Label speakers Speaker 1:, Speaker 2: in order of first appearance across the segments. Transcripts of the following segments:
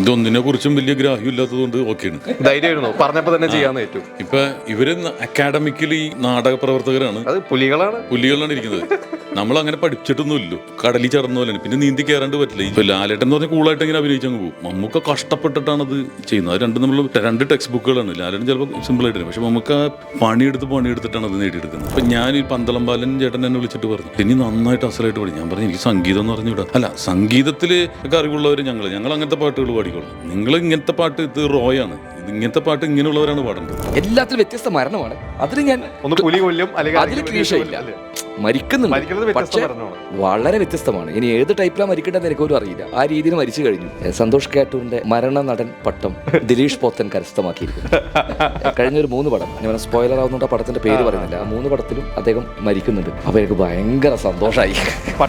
Speaker 1: ഇതൊന്നിനെ കുറിച്ചും വലിയ ഗ്രാഹ്യം ഇല്ലാത്തതുകൊണ്ട് ഓക്കെയാണ്.
Speaker 2: ധൈര്യമായിരുന്നു പറഞ്ഞപ്പോ തന്നെ ചെയ്യാന്ന് ഏറ്റു.
Speaker 1: ഇപ്പൊ ഇവര് അക്കാഡമിക്കലി നാടക പ്രവർത്തകരാണ്,
Speaker 2: അത്
Speaker 1: പുലികളാണ് ഇരിക്കുന്നത്. നമ്മളങ്ങനെ പഠിച്ചിട്ടൊന്നുമില്ലോ, കടലിൽ ചടന്ന പോലെയാണ്. പിന്നെ നീന്തി കയറാണ്ട് പറ്റില്ല. ഇപ്പൊ ലാലേട്ടൻ എന്ന് പറഞ്ഞാൽ കൂളായിട്ട് ഇങ്ങനെ അഭിനയിച്ചങ്ങ് പോകും. മമ്മൂക്ക കഷ്ടപ്പെട്ടിട്ടാണ് അത് ചെയ്യുന്നത്. അത് രണ്ടും നമ്മൾ രണ്ട് ടെക്സ്റ്റ് ബുക്കുകളാണ്. ലാലേട്ടൻ ചിലപ്പോൾ സിമ്പിൾ ആയിട്ട്, പക്ഷെ നമുക്ക് പണിയെടുത്തിട്ടാണ് അത് നേടിയെടുക്കുന്നത്. അപ്പൊ ഞാൻ ഈ പന്തളം ബാലൻ ചേട്ടൻ എന്നെ വിളിച്ചിട്ട് പറഞ്ഞു, ഇനി നന്നായിട്ട് അസലായിട്ട് പാടി. ഞാൻ പറഞ്ഞു, എനിക്ക് സംഗീതം എന്ന് പറഞ്ഞുവിടാ. അല്ല, സംഗീതത്തില് ഒക്കെ അറിവുള്ളവർ ഞങ്ങൾ അങ്ങനത്തെ പാട്ടുകൾ പാടിക്കോളാം. നിങ്ങൾ ഇങ്ങനത്തെ പാട്ട് ഇത് റോയാണ്, ഇത് ഇങ്ങനത്തെ പാട്ട് ഇങ്ങനെയുള്ളവരാണ് പാടേണ്ടത്.
Speaker 3: എല്ലാത്തിലും വ്യത്യസ്ത മരണമാണ്. അതിൽ ഞാൻ
Speaker 2: പുലി കൊല്ലും
Speaker 3: അതിൽ ക്ലീശയില്ല, മരിക്കുന്നുണ്ട്, പക്ഷേ വളരെ വ്യത്യസ്തമാണ്. ഇനി ഏത് ടൈപ്പിലാണ് മരിക്കേണ്ടതെന്ന് എനിക്കൊരു അറിയില്ല. ആ രീതിയിൽ മരിച്ചു കഴിഞ്ഞു. സന്തോഷ് കാറ്റൂരിന്റെ മരണ നടൻ പട്ടം ദിലീഷ് പോത്തൻ കരസ്ഥമാക്കിയിരിക്കുന്നു. കഴിഞ്ഞൊരു 3 പടം, ഞാൻ സ്പോയിലർ ആവുന്നുണ്ട്, ആ പടത്തിന്റെ പേര് പറയുന്നില്ല, ആ 3 പടത്തിലും അദ്ദേഹം മരിക്കുന്നുണ്ട്. അപ്പൊ എനിക്ക് ഭയങ്കര സന്തോഷമായി.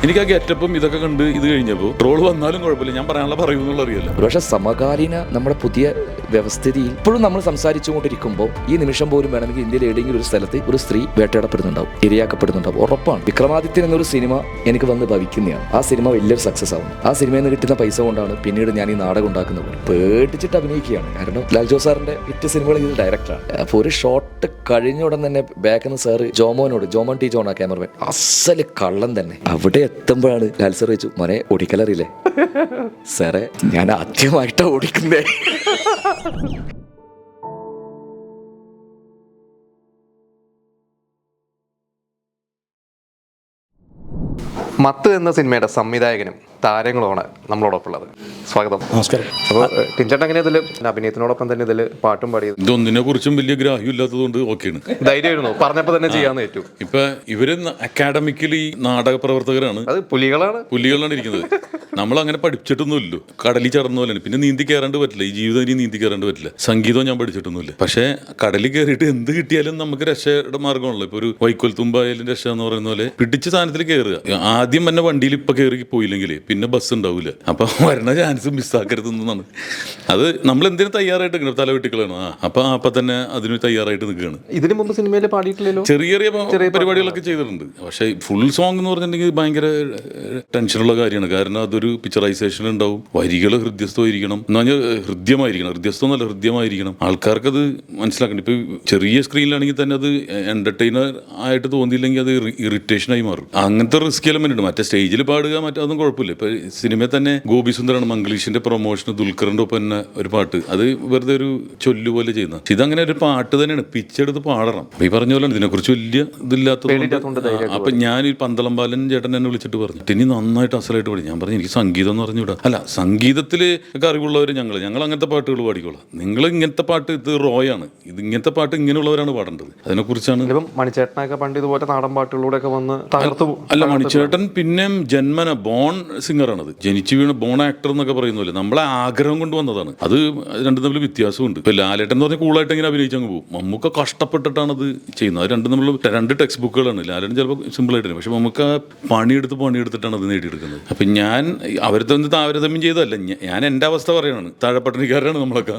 Speaker 1: എനിക്ക് ആ ഗെറ്റപ്പും ഇതൊക്കെ കണ്ട് ഇത് കഴിഞ്ഞപ്പോൾ ട്രോൾ വന്നാലും കുഴപ്പമില്ല, ഞാൻ പറയാനുള്ള പറയുന്നുള്ള അറിയില്ല.
Speaker 3: പക്ഷെ സമകാലീന നമ്മുടെ പുതിയ വ്യവസ്ഥിതിയിൽ ഇപ്പോഴും നമ്മൾ സംസാരിച്ചുകൊണ്ടിരിക്കുമ്പോൾ ഈ നിമിഷം പോലും വേണമെങ്കിൽ ഇന്ത്യയിൽ ഏതെങ്കിലും ഒരു സ്ഥലത്ത് ഒരു സ്ത്രീ വേട്ടയാടപ്പെടുന്നുണ്ടാവും, ഇരയാക്കപ്പെടുന്നുണ്ടാവും. ഉറപ്പാണ്. വിക്രമാദിത്യൻ എന്നൊരു സിനിമ എനിക്ക് വന്ന് ഭവിക്കുന്നതാണ്. ആ സിനിമ വലിയൊരു സക്സസ് ആവും. ആ സിനിമയിൽ നിന്ന് കിട്ടുന്ന പൈസ കൊണ്ടാണ് പിന്നീട് ഞാൻ ഈ നാടകം ഉണ്ടാക്കുന്നത്. പേടിച്ചിട്ട് അഭിനയിക്കുകയാണ്. കാരണം ലാൽ ജോസ് സാറിന്റെ ഹിറ്റ് സിനിമകൾ ഇത് ഡയറക്ടറാണ്. അപ്പോൾ ഒരു ഷോട്ട് കഴിഞ്ഞ ഉടൻ തന്നെ ബാക്കിൽ നിന്ന് സാറ് ജോമോൻ ടി ജോൺ, ആ ക്യാമറമാൻ, അസല് കള്ളൻ തന്നെ. അവിടെ എത്തുമ്പോഴാണ് ലാൽ സാർ വെച്ചു, മോനെ ഓടിക്കലറിയില്ലേ? സാറേ, ഞാൻ ആദ്യമായിട്ടാണ് ഓടിക്കുന്നേ.
Speaker 2: മത്ത് എന്ന സിനിമയുടെ സംവിധായകനും താരങ്ങളുമാണ് നമ്മളോടൊപ്പം ഉള്ളത്. സ്വാഗതം.
Speaker 4: നമസ്കാരം.
Speaker 2: അപ്പോൾ ടിൻചേട്ടൻ എങ്ങനെ ഇതിൽ അഭിനയത്തിനോടൊപ്പം തന്നെ ഇതിൽ പാട്ടും പാടിയത്?
Speaker 1: ഇതൊന്നിനെ കുറിച്ചും വലിയ ഗ്രാഹ്യം ഇല്ലാത്തതുകൊണ്ട് ഓക്കെയാണ്.
Speaker 2: ധൈര്യമായിരുന്നു പറഞ്ഞപ്പോ തന്നെ ചെയ്യാന്ന് ഏറ്റു.
Speaker 1: ഇപ്പൊ ഇവര് അക്കാഡമിക്കലി നാടക പ്രവർത്തകരാണ്,
Speaker 2: അത്
Speaker 1: പുലികളാണ് ഇരിക്കുന്നത്. നമ്മളങ്ങനെ പഠിച്ചിട്ടൊന്നുമില്ലോ, കടലിൽ ചടന്ന പോലെയാണ്. പിന്നെ നീന്തി കയറാണ്ട് പറ്റില്ല, ഈ ജീവിതം ഇനി നീന്തി കയറാണ്ട് പറ്റില്ല. സംഗീതവും ഞാൻ പഠിച്ചിട്ടൊന്നുമില്ല. പക്ഷേ കടലിൽ കയറിയിട്ട് എന്ത് കിട്ടിയാലും നമുക്ക് രക്ഷയുടെ മാർഗമാണല്ലോ. ഇപ്പൊ ഒരു വൈക്കോൽ തുമ്പായാലും രക്ഷ എന്ന് പറയുന്ന പോലെ പിടിച്ച സാധനത്തിൽ കയറുക. ആദ്യം തന്നെ വണ്ടിയിൽ ഇപ്പൊ കയറി പോയില്ലെങ്കിൽ പിന്നെ ബസ് ഉണ്ടാവില്ല. അപ്പൊ വരണ ചാൻസ് മിസ്സാക്കരുത് എന്നാണ്. അത് നമ്മൾ എന്തിനും തയ്യാറായിട്ട് നിൽക്കണം, തലവെട്ടിക്കളാണ്. അപ്പൊ തന്നെ അതിന് തയ്യാറായിട്ട് നിൽക്കുകയാണ്.
Speaker 2: ഇതിനു മുമ്പ് സിനിമയിൽ പാടിയിട്ടില്ലല്ലോ?
Speaker 1: ചെറിയ പരിപാടികളൊക്കെ ചെയ്തിട്ടുണ്ട്. പക്ഷേ ഫുൾ സോങ് എന്ന് പറഞ്ഞിട്ടുണ്ടെങ്കിൽ ഭയങ്കര ടെൻഷനുള്ള കാര്യമാണ്. കാരണം അതൊരു പിക്ചറൈസേഷൻ ഉണ്ടാവും, വരികൾ ഹൃദ്യസ്ഥമായിരിക്കണം, എന്ന് പറഞ്ഞാൽ ഹൃദ്യമായിരിക്കണം. ആൾക്കാർക്കത് മനസ്സിലാക്കണം. ഇപ്പൊ ചെറിയ സ്ക്രീനിലാണെങ്കിൽ തന്നെ അത് എന്റർടൈനർ ആയിട്ട് തോന്നിയില്ലെങ്കിൽ അത് ഇറിറ്റേഷനായി മാറും. അങ്ങനത്തെ റിസ്ക് എലമെന്റ് ഉണ്ട്. മറ്റേ സ്റ്റേജിൽ പാടുക അതൊന്നും കുഴപ്പമില്ല. ഇപ്പൊ സിനിമയിൽ തന്നെ ഗോപി സുന്ദറാണ് മംഗ്ലീഷിന്റെ പ്രൊമോഷന് ദുൽഖറിന്റെ ഒപ്പം തന്നെ ഒരു പാട്ട്, അത് വെറുതെ ഒരു ചൊല്ലു പോലെ ചെയ്യുന്ന. ഇതങ്ങനെ ഒരു പാട്ട് തന്നെയാണ്, പിച്ചെടുത്ത് പാടണം. ഈ പറഞ്ഞ പോലെ ഇതിനെക്കുറിച്ച് വലിയ ഇതില്ലാത്തതുകൊണ്ട് അപ്പൊ ഞാൻ ഈ പന്തളം ബാലൻ ചേട്ടൻ എന്നെ വിളിച്ചിട്ട് പറഞ്ഞു, ഇനി നന്നായിട്ട് അസലായിട്ട് പാടി. ഞാൻ പറഞ്ഞു, എനിക്ക് സംഗീതം എന്ന് പറഞ്ഞുവിടാ. അല്ല, സംഗീതത്തില് ഒക്കെ അറിവുള്ളവർ ഞങ്ങൾ അങ്ങനത്തെ പാട്ടുകൾ പാടിക്കോളാം. നിങ്ങൾ ഇങ്ങനത്തെ പാട്ട് ഇത് റോയാണ്, ഇത് ഇങ്ങനത്തെ പാട്ട് ഇങ്ങനെയുള്ളവരാണ് പാടേണ്ടത്. അതിനെക്കുറിച്ചാണ്.
Speaker 2: മണിച്ചേട്ടനൊക്കെ പണ്ട് ഇതുപോലെ നാടൻ പാട്ടുകളിലൂടെ ഒക്കെ വന്ന് തകർത്തു.
Speaker 1: അല്ല, മണിച്ചേട്ടൻ പിന്നെ ജന്മന ബോൺ സിംഗറാണത്, ജനിച്ചു വീണ ബോൺ ആക്ടർ എന്നൊക്കെ പറയുന്നില്ല. നമ്മളെ ആഗ്രഹം കൊണ്ട് വന്നതാണ്. അത് രണ്ടും തമ്മിൽ വ്യത്യാസമുണ്ട്. ഇപ്പൊ ലാലേട്ടൻ എന്ന് പറഞ്ഞാൽ കൂളായിട്ട് ഇങ്ങനെ അഭിനയിച്ചങ്ങ് പോകും. മമ്മൂക്ക കഷ്ടപ്പെട്ടിട്ടാണ് അത് ചെയ്യുന്നത്. അത് രണ്ടും തമ്മിൽ രണ്ട് ടെക്സ്റ്റ് ബുക്കുകളാണ്. ലാലേട്ടൻ ചിലപ്പോൾ സിമ്പിൾ ആയിട്ട്, പക്ഷെ നമുക്ക് പണിയെടുത്തിട്ടാണ് അത് നേടിയെടുക്കുന്നത്. അപ്പൊ ഞാൻ അവരത്തൊന്നും താരതമ്യം ചെയ്തതല്ല, ഞാൻ എന്റെ അവസ്ഥ പറയാണ്. താഴെപ്പട്ടണിക്കാരാണ് നമ്മളൊക്കെ,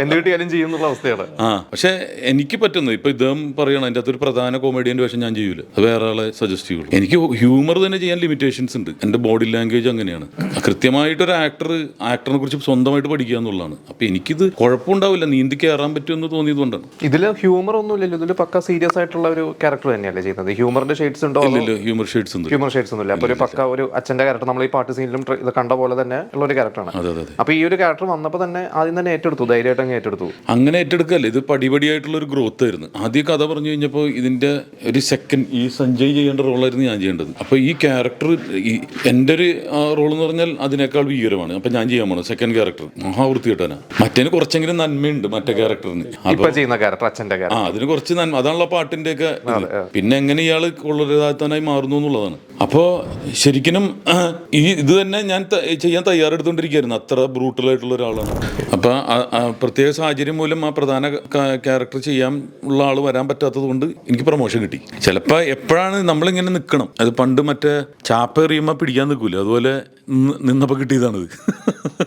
Speaker 2: എന്ത് കിട്ടിയാലും ചെയ്യുന്നുള്ള അവസ്ഥയാണ്.
Speaker 1: പക്ഷെ എനിക്ക് പറ്റുന്നത് ഇപ്പൊ ഇദ്ദേഹം പറയണം, അതിൻ്റെ അകത്തൊരു പ്രധാന കോമഡിയന്റെ വേഷം ഞാൻ ചെയ്യൂല, അത് വേറെ ആളെ സജസ്റ്റ് ചെയ്യുള്ളൂ. എനിക്ക് ഹ്യൂമർ തന്നെ ചെയ്യാൻ ലിമിറ്റേഷൻസ് ഉണ്ട്. എന്റെ ബോഡി ലാംഗ്വേജ് അങ്ങനെയാണ്. കൃത്യമായിട്ടൊരു ആക്ടറിനെ കുറിച്ച് സ്വന്തമായിട്ട് പഠിക്കുക എന്നുള്ളതാണ്. അപ്പൊ എനിക്കിത് കുഴപ്പമുണ്ടാവില്ല, നീന്തി കയറാൻ പറ്റുമെന്ന് തോന്നിയതുകൊണ്ടാണ്.
Speaker 2: ഇതിൽ ഹ്യൂമർ ഒന്നും ഇല്ലല്ലോ, ഇതിൽ പക്ക സീരിയസ് ആയിട്ടുള്ള ഒരു ക്യാരക്ടർ തന്നെയല്ലേ ചെയ്യുന്നത്? ഹ്യൂമറിന്റെ ഷെയ്ഡ്സ് ഉണ്ടോ?
Speaker 1: ഹ്യൂമർ ഷെയ്ഡ്സ്
Speaker 2: ഒന്നുമില്ല. അപ്പൊ ഒരു പക്ക ഒരു അച്ഛന്റെ ക്യാരക്ടർ നമ്മൾ ഈ പാട്ട് സീനിലും ഇത് കണ്ട പോലെ തന്നെ ഉള്ള ഒരു ക്യാരക്ടറാണ്. അപ്പൊ ഈ ഒരു ക്യാരക്ടർ വന്നപ്പോൾ തന്നെ ആദ്യം തന്നെ ഏറ്റെടുത്തു, ധൈര്യമായിട്ട് അങ്ങ് ഏറ്റെടുത്തു.
Speaker 1: അങ്ങനെ ഏറ്റെടുക്കല്ലേ, ഇത് പടിപടിയായിട്ടുള്ള ഒരു ഗ്രോത്ത് ആയിരുന്നു. ആദ്യം കഥ പറഞ്ഞു കഴിഞ്ഞപ്പോൾ ഇതിന്റെ ഒരു സെക്കൻഡ് ഈ സഞ്ജയ് ചെയ്യേണ്ട റോളായിരുന്നു ഞാൻ ചെയ്യേണ്ടത്. അപ്പൊ ഈ ക്യാരക്ടർ എൻ്റെ ഒരു റോൾ എന്ന് പറഞ്ഞാൽ അതിനേക്കാൾ വീരമാണ്. അപ്പൊ ഞാൻ ചെയ്യാൻ പോണത് സെക്കൻഡ് ക്യാരക്ടർ മഹാവൃത്തിയിട്ടാണ്. മറ്റേന് കുറച്ചെങ്കിലും നന്മയുണ്ട് മറ്റേ ക്യാരക്ടറിന്. അതിന് കുറച്ച് നന്മ, അതാണല്ലോ പാട്ടിന്റെ ഒക്കെ. പിന്നെ എങ്ങനെ ഇയാൾ കൊള്ളരുതാത്തനായി മാറുന്നു എന്നുള്ളതാണ്. അപ്പോൾ ശരിക്കും ഇത് തന്നെ ഞാൻ ചെയ്യാൻ തയ്യാറെടുത്തുകൊണ്ടിരിക്കുകയായിരുന്നു. അത്ര ബ്രൂട്ടലായിട്ടുള്ള ഒരാളാണ്. അപ്പം പ്രത്യേക സാഹചര്യം മൂലം ആ പ്രധാന ക്യാരക്ടർ ചെയ്യാൻ ഉള്ള ആൾ വരാൻ പറ്റാത്തത് കൊണ്ട് എനിക്ക് പ്രൊമോഷൻ കിട്ടി. ചിലപ്പോൾ എപ്പോഴാണ് നമ്മളിങ്ങനെ നിൽക്കണം, അത് പണ്ട് മറ്റേ ചാപ്പ എറിയുമ്പോൾ പിടിക്കാൻ നിൽക്കൂല, അതുപോലെ നിന്നപ്പോൾ കിട്ടിയതാണിത്.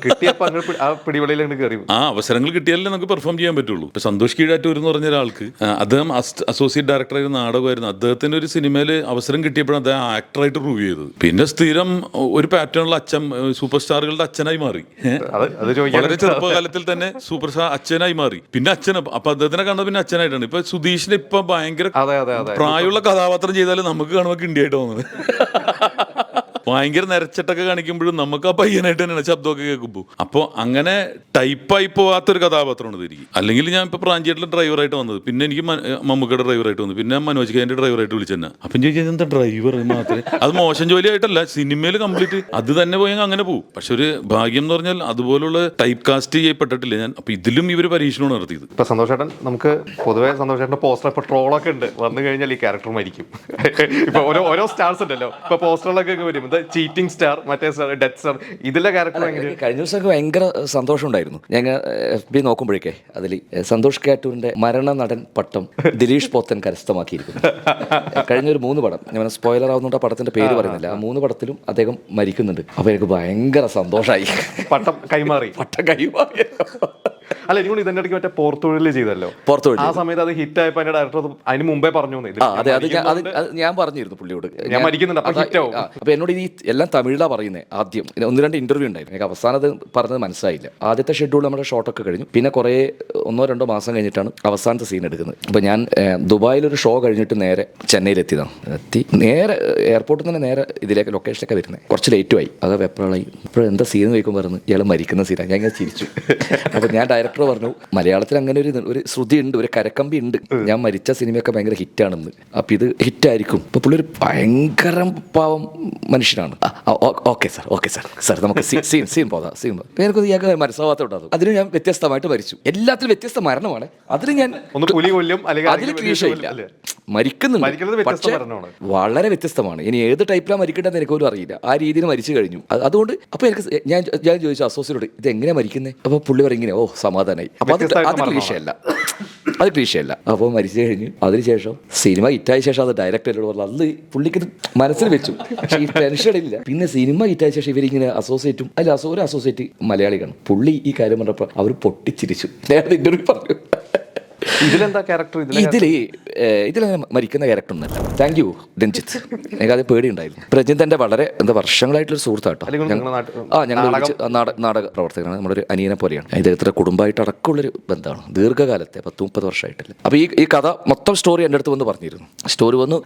Speaker 2: കിട്ടിയപ്പോ ആ പിടിവളിയിലേക്ക് കയറി.
Speaker 1: ആ അവസരങ്ങൾ കിട്ടിയാലേ നമുക്ക് പെർഫോം ചെയ്യാൻ പറ്റുള്ളൂ. ഇപ്പൊ സന്തോഷ് കീഴാറ്റൂർ എന്ന് പറഞ്ഞ ഒരാൾക്ക്, അദ്ദേഹം അസോസിയേറ്റ് ഡയറക്ടറായിരുന്ന നാടകമായിരുന്നു. അദ്ദേഹത്തിന് ഒരു സിനിമയിൽ അവസരം കിട്ടിയപ്പോഴാണ് അദ്ദേഹം ആക്ടറായിട്ട് പ്രൂവ് ചെയ്തത്. പിന്നെ സ്ഥിരം ഒരു പാറ്റേണുള്ള അച്ഛൻ, സൂപ്പർ സ്റ്റാറുകളുടെ അച്ഛനായി മാറി. വളരെ ചെറുപ്പകാലത്തിൽ തന്നെ സൂപ്പർ സ്റ്റാർ അച്ഛനായി മാറി. പിന്നെ അപ്പൊ അദ്ദേഹത്തിനെ കണ്ടത് പിന്നെ അച്ഛനായിട്ടാണ്. ഇപ്പൊ സുധീഷിന് ഇപ്പൊ ഭയങ്കര പ്രായമുള്ള കഥാപാത്രം ചെയ്താലും നമുക്ക് കാണുമ്പോൾ കിണ്ടിയായിട്ട് തോന്നുന്നത്. ഭയങ്കര നരച്ചിട്ടൊക്കെ കാണിക്കുമ്പോഴും നമുക്ക് ആ പയ്യനായിട്ട് തന്നെയാണ് ശബ്ദമൊക്കെ കേൾക്കുമ്പോൾ. അപ്പോൾ അങ്ങനെ ടൈപ്പായി പോകാത്തൊരു കഥാപാത്രമാണ് ഇരിക്കും. അല്ലെങ്കിൽ ഞാൻ ഇപ്പോൾ പ്രാഞ്ചിയേട്ടിലെ ഡ്രൈവറായിട്ട് വന്നത്, പിന്നെ എനിക്ക് മമ്മൂക്കയുടെ ഡ്രൈവറായിട്ട് വന്നു, പിന്നെ മനോജ് കെന്റെ ഡ്രൈവറായിട്ട് വിളിച്ചെന്നെ. അപ്പം ചോദിച്ചാൽ എന്താ ഡ്രൈവർ മാത്രമേ, അത് മോശം ജോലിയായിട്ടല്ല, സിനിമയിൽ കംപ്ലീറ്റ് അത് തന്നെ പോയെങ്കിൽ അങ്ങനെ പോകും. പക്ഷെ ഒരു ഭാഗ്യം എന്ന് പറഞ്ഞാൽ അതുപോലുള്ള ടൈപ്പ് കാസ്റ്റ് ചെയ്യപ്പെട്ടിട്ടില്ല ഞാൻ. അപ്പോൾ ഇതിലും ഇവർ പരീക്ഷണമാണ് നടത്തിയത്.
Speaker 2: ഇപ്പൊ സന്തോഷേട്ടൻ, നമുക്ക് പൊതുവെ സന്തോഷേട്ടൻ്റെ പോസ്റ്റർ ഇപ്പൊ ട്രോളൊക്കെ ഉണ്ട്, വന്നു കഴിഞ്ഞാൽ ഈ ക്യാരക്ടർ മരിക്കും. ഇപ്പൊ ഓരോ സ്റ്റാർസ് ഉണ്ടല്ലോ, ഇപ്പൊ പോസ്റ്ററിലൊക്കെ വരും ചീറ്റിംഗ് സ്റ്റാർ, മറ്റേ സ്റ്റാർ, ഡെത്ത് സ്റ്റാർ, ഇതിലെ ക്യാരക്ടർ.
Speaker 3: കഴിഞ്ഞ ദിവസമൊക്കെ ഭയങ്കര സന്തോഷം ഉണ്ടായിരുന്നു. ഞങ്ങൾ FB നോക്കുമ്പോഴേക്കേ അതിൽ സന്തോഷ് കീഴാറ്റൂരിന്റെ മരണ നടൻ പട്ടം ദിലീഷ് പോത്തൻ കരസ്ഥമാക്കിയിരിക്കുന്നു. കഴിഞ്ഞ ഒരു 3 പടം, ഞാൻ സ്പോയിലർ ആവുന്നുണ്ട്, ആ പടത്തിന്റെ പേര് പറയുന്നില്ല, ആ 3 പടത്തിലും അദ്ദേഹം മരിക്കുന്നുണ്ട്. അപ്പൊ എനിക്ക് ഭയങ്കര സന്തോഷമായി.
Speaker 2: പട്ടം കൈമാറി. അല്ല, എനിക്ക് ഇതിന്റെ ഇടയ്ക്ക് മറ്റേ പോർത്തൊഴിൽ ചെയ്തല്ലോ, ആ സമയത്ത് അത് ഹിറ്റ് ആയപ്പോ അതിന്റെ ഡയറക്ടർ അതിന് മുമ്പേ പറഞ്ഞു.
Speaker 3: ഞാൻ പറഞ്ഞിരുന്നു പുള്ളിയോട്,
Speaker 2: ഞാൻ മരിക്കുന്നുണ്ട്,
Speaker 3: അപ്പൊ എന്നോട് ഈ എല്ലാം തമിഴിലാണ് പറയുന്നത്. ആദ്യം 1-2 ഇന്റർവ്യൂ ഉണ്ടായിരുന്നു, എനിക്ക് അവസാനം അത് പറഞ്ഞത് മനസ്സിലായില്ല. ആദ്യത്തെ ഷെഡ്യൂൾ നമ്മുടെ ഷോട്ടൊക്കെ കഴിഞ്ഞു, പിന്നെ കുറേ 1-2 മാസം കഴിഞ്ഞിട്ടാണ് അവസാനത്തെ സീൻ എടുക്കുന്നത്. അപ്പോൾ ഞാൻ ദുബായിലൊരു ഷോ കഴിഞ്ഞിട്ട് നേരെ ചെന്നൈയിലെത്തിയതാണ്. നേരെ എയർപോർട്ടിൽ തന്നെ നേരെ ഇതിലേക്ക് ലൊക്കേഷനൊക്കെ വരുന്നത്. കുറച്ച് ലേറ്റുമായി, അത് എപ്പോഴായി ഇപ്പോഴും എന്താ സീൻ വയ്ക്കുമ്പോൾ പറഞ്ഞു ഇയാൾ മരിക്കുന്ന സീനാണ്. ഞാൻ ഇങ്ങനെ ചിരിച്ചു. അപ്പോൾ ഞാൻ ഡയറക്ടർ പറഞ്ഞു, മലയാളത്തിൽ അങ്ങനെ ഒരു ശ്രുതി ഉണ്ട്, ഒരു കരക്കമ്പി ഉണ്ട്, ഞാൻ മരിച്ച സിനിമയൊക്കെ ഭയങ്കര ഹിറ്റാണെന്ന്. അപ്പം ഇത് ഹിറ്റായിരിക്കും. അപ്പോൾ പുള്ളി ഒരു ഭയങ്കര പാവം മനുഷ്യനാണ്. ഓക്കെ സാർ നമുക്ക് സീൻ പോകാം. എനിക്ക് ഇയാൾക്ക് മനസ്സിലാവാത്തോണ്ടാകും. അതിന് ഞാൻ വ്യത്യസ്തമായിട്ട് മരിച്ചു. എല്ലാത്തിലും വ്യത്യസ്ത മരണമാണ്. അതിന് ഞാൻ അതിൽ ക്ലീശയില്ല, മരിക്കുന്നുണ്ട്, പക്ഷേ വളരെ വ്യത്യസ്തമാണ്. ഇനി ഏത് ടൈപ്പിലാണ് മരിക്കേണ്ടതെന്ന് എനിക്കൊന്നും അറിയില്ല. ആ രീതിയിൽ മരിച്ചു കഴിഞ്ഞു. അതുകൊണ്ട് അപ്പോൾ എനിക്ക് ഞാൻ ചോദിച്ചു അസോസിയേറ്റോട്, ഇത് എങ്ങനെയാണ് മരിക്കുന്നത്? അപ്പോൾ പുള്ളി പറയും ഇങ്ങനെ, ഓ സമാധാനമായി. അപ്പോൾ അത് ക്ലീശയല്ല. അപ്പോൾ മരിച്ചു കഴിഞ്ഞു. അതിനുശേഷം സിനിമ ഹിറ്റായ ശേഷം അത് ഡയറക്ടറോട് പറഞ്ഞു, അത് പുള്ളിക്ക് മനസ്സിൽ വെച്ചു. പക്ഷേ ഈ ടെൻഷൻ ഇല്ല. പിന്നെ സിനിമ ഹിറ്റായ ശേഷം ഇവരിങ്ങനെ അസോസിയേറ്റും ഒരു അസോസിയേറ്റ് മലയാളികളാണ്. പുള്ളി ഈ കാര്യം പറഞ്ഞപ്പോൾ അവർ പൊട്ടിച്ചിരിച്ചു. നേരത്തെ ഇന്റർവ്യൂ പറഞ്ഞു,
Speaker 2: ഇതിലെന്താ ക്യാരക്ടർ,
Speaker 3: ഇതിലങ്ങനെ മരിക്കുന്ന ക്യാരക്ടർ ഒന്നല്ല. Thank you Ranjith. എനിക്കത് പേടിയുണ്ടായിരുന്നു. രഞ്ജിത്ത് എൻ്റെ വളരെ വർഷങ്ങളായിട്ടുള്ള സുഹൃത്താട്ടോ. ഞങ്ങൾ നാടക പ്രവർത്തകനാണ്. നമ്മുടെ ഒരു അനിയനെ പോലെയാണ്. ഇദ്ദേഹത്തിൻ്റെ കുടുംബമായിട്ട് അടക്കമുള്ളൊരു ബന്ധമാണ്, ദീർഘകാലത്തെ 10-30 വർഷമായിട്ടില്ല. അപ്പോൾ ഈ കഥ മൊത്തം സ്റ്റോറി എൻ്റെ അടുത്ത് വന്ന് പറഞ്ഞിരുന്നു. സ്റ്റോറി വന്നു,